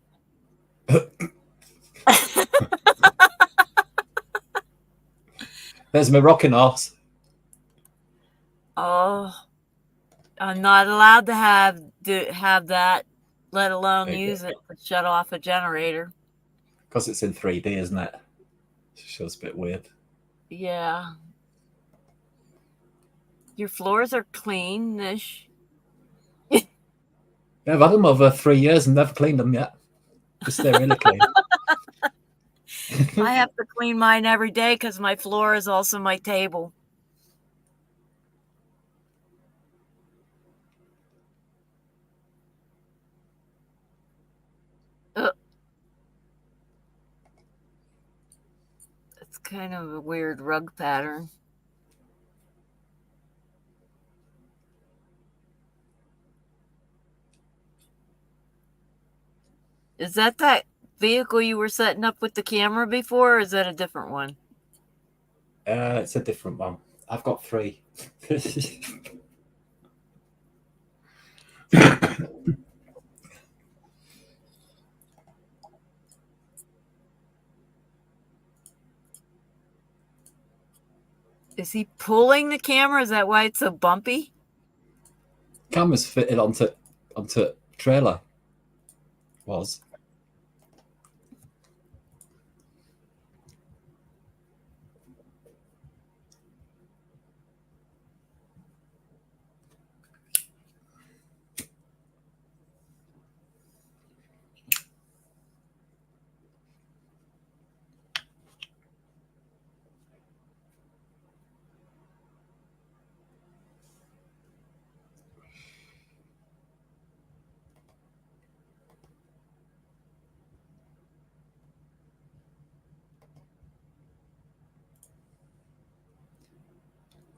There's my rocking horse. Oh, I'm not allowed to have that, let alone use it to shut off a generator. Because it's in 3D, isn't it? It shows a bit weird. Yeah. Your floors are clean-ish. Yeah, I've had them over 3 years and never cleaned them yet. Just they're really clean. I have to clean mine every day because my floor is also my table. It's kind of a weird rug pattern. Is that vehicle you were setting up with the camera before, or is that a different one? It's a different one. I've got 3. Is he pulling the camera? Is that why it's so bumpy? Camera's fitted onto trailer. Was.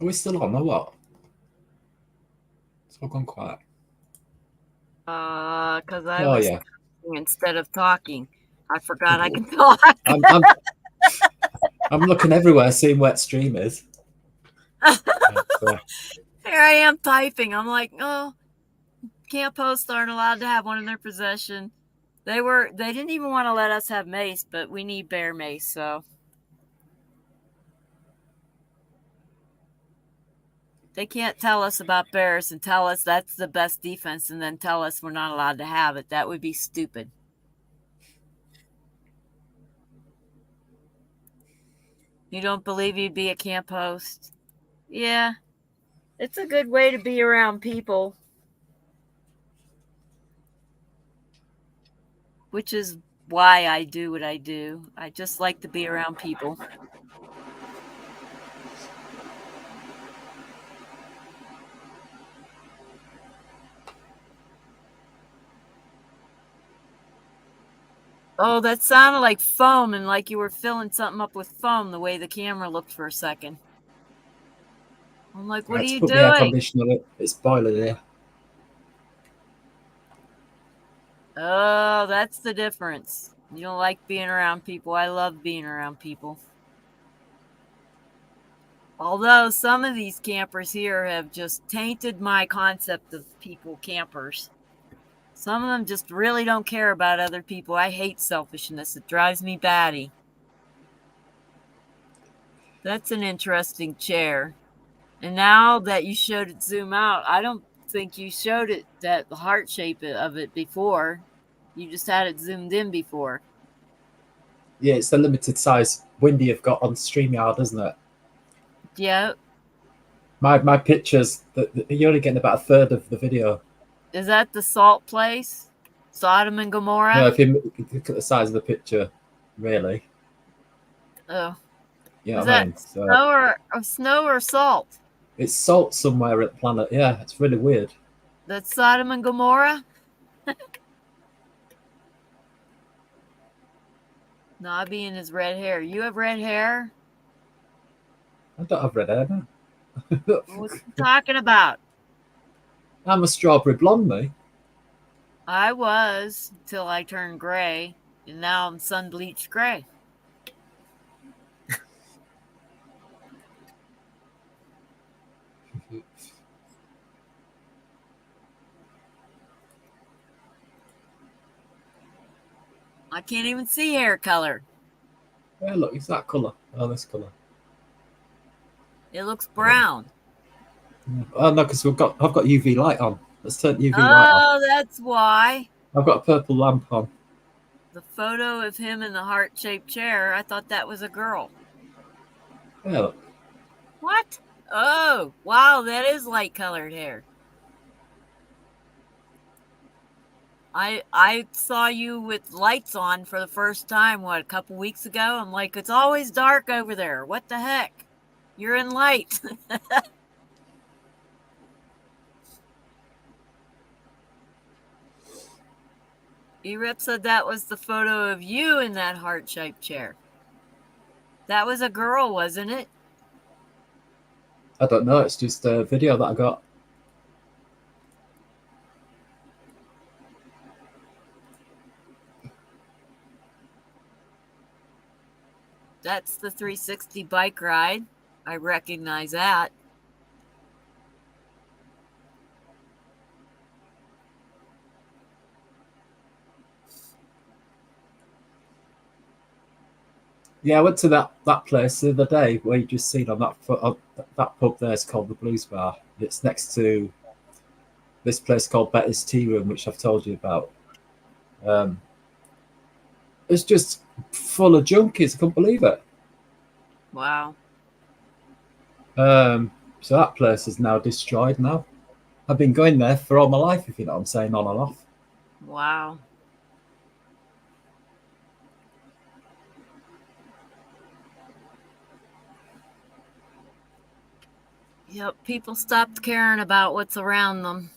Are we still on or what? It's all gone quiet. Because I was talking instead of talking. I forgot I can talk. I'm looking everywhere, seeing where stream is. Here I am typing. I'm like, oh, camp hosts aren't allowed to have one in their possession. They didn't even want to let us have mace, but we need bear mace, so. They can't tell us about bears and tell us that's the best defense and then tell us we're not allowed to have it. That would be stupid. You don't believe you'd be a camp host? Yeah. It's a good way to be around people. Which is why I do what I do. I just like to be around people. Oh, that sounded like foam and like you were filling something up with foam the way the camera looked for a second. I'm like, what are you doing? It's boiling here. Oh, that's the difference. You don't like being around people. I love being around people. Although some of these campers here have just tainted my concept of people campers. Some of them just really don't care about other people. I hate selfishness. It drives me batty. That's an interesting chair. And now that you showed it zoom out, I don't think you showed it the heart shape of it before. You just had it zoomed in before. Yeah, it's the limited size window you've got on StreamYard, isn't it? Yeah. My pictures, you're only getting about a third of the video. Is that the salt place? Sodom and Gomorrah? No, if you look at the size of the picture, really. Oh. Yeah, is that snow or salt? It's salt somewhere at the planet. Yeah, it's really weird. That's Sodom and Gomorrah? Nobby and his red hair. You have red hair? I don't have red hair now. What you talking about? I'm a strawberry blonde, me. I was until I turned gray, and now I'm sun bleached gray. I can't even see hair color. Yeah, look, it's that colour. Oh, this colour. It looks brown. Oh no, because I've got UV light on. Let's turn UV light on. Oh, that's why. I've got a purple lamp on. The photo of him in the heart-shaped chair, I thought that was a girl. Yeah, look. What? Oh, wow, that is light-colored hair. I saw you with lights on for the first time, a couple weeks ago? I'm like, it's always dark over there. What the heck? You're in light. E-Rip said that was the photo of you in that heart-shaped chair. That was a girl, wasn't it? I don't know. It's just a video that I got. That's the 360 bike ride. I recognize that. Yeah, I went to that place the other day where you just seen on that pub there is called the Blues Bar. It's next to this place called Betty's Tea Room, which I've told you about. It's just full of junkies. I couldn't believe it. Wow. So that place is now destroyed now. I've been going there for all my life, if you know what I'm saying, on and off. Wow. Yep, people stopped caring about what's around them.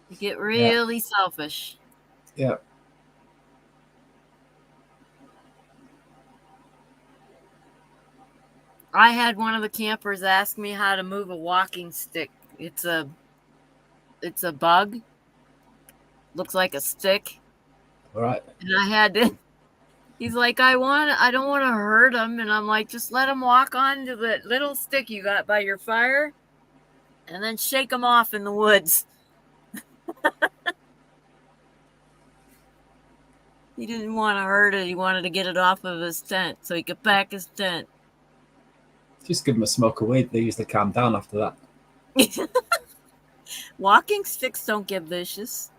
You get really selfish. Yeah. I had one of the campers ask me how to move a walking stick. It's a bug. Looks like a stick. All right. And I had to. He's like, I don't want to hurt him, and I'm like, just let him walk onto the little stick you got by your fire, and then shake him off in the woods. He didn't want to hurt it. He wanted to get it off of his tent so he could pack his tent. Just give them a smoke of weed. They usually calm down after that. Walking sticks don't get vicious.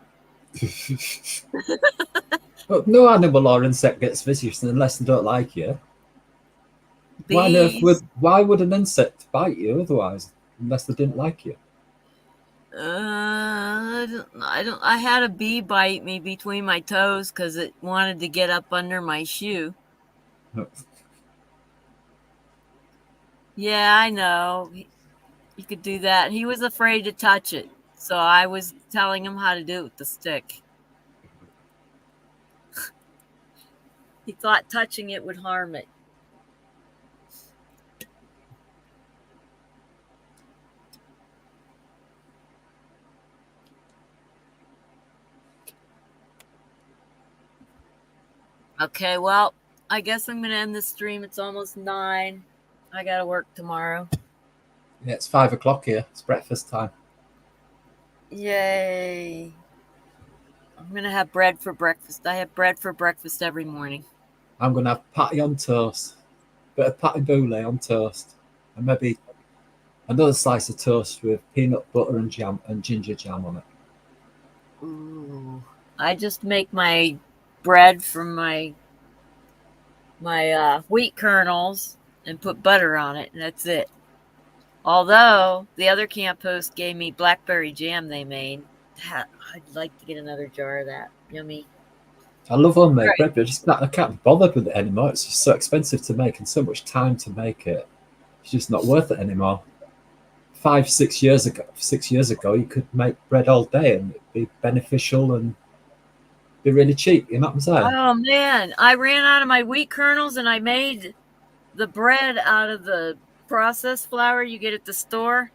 But no animal or insect gets vicious unless they don't like you. Why would an insect bite you otherwise, unless they didn't like you? I had a bee bite me between my toes because it wanted to get up under my shoe. Yeah, I know. He could do that. He was afraid to touch it, so I was telling him how to do it with the stick. He thought touching it would harm it. Okay, well, I guess I'm going to end the stream. It's almost 9. I got to work tomorrow. Yeah, it's 5 o'clock here. It's breakfast time. Yay. I'm going to have bread for breakfast. I have bread for breakfast every morning. I'm going to have patty on toast. Bit of patty boule on toast. And maybe another slice of toast with peanut butter and jam and ginger jam on it. Ooh. I just make my bread from my wheat kernels and put butter on it, and that's it. Although the other camp host gave me blackberry jam they made. I'd like to get another jar of that. Yummy. I love homemade bread, but I can't be bothered with it anymore. It's just so expensive to make and so much time to make it. It's just not worth it anymore. 6 years ago, you could make bread all day and it'd be beneficial and be really cheap. You know what I'm saying? Oh man, I ran out of my wheat kernels and I made the bread out of the processed flour you get at the store.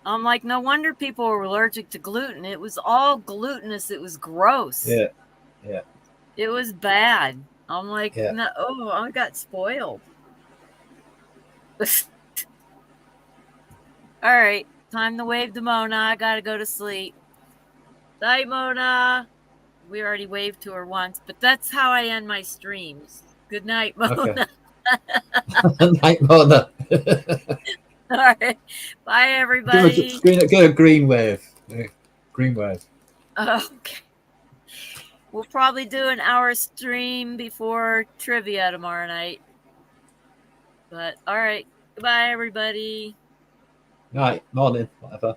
I'm like, no wonder people were allergic to gluten. It was all glutinous. It was gross. Yeah. It was bad. I'm like, Yeah. no, oh, I got spoiled. All right, time to wave to Mona. I gotta go to sleep. Bye, Mona. We already waved to her once, but that's how I end my streams. Good night, Mona. Okay. Night, Mona. All right, bye, everybody. Give a green wave. Green wave. Okay. We'll probably do an hour stream before trivia tomorrow night. But all right. Goodbye, everybody. Night, morning, whatever.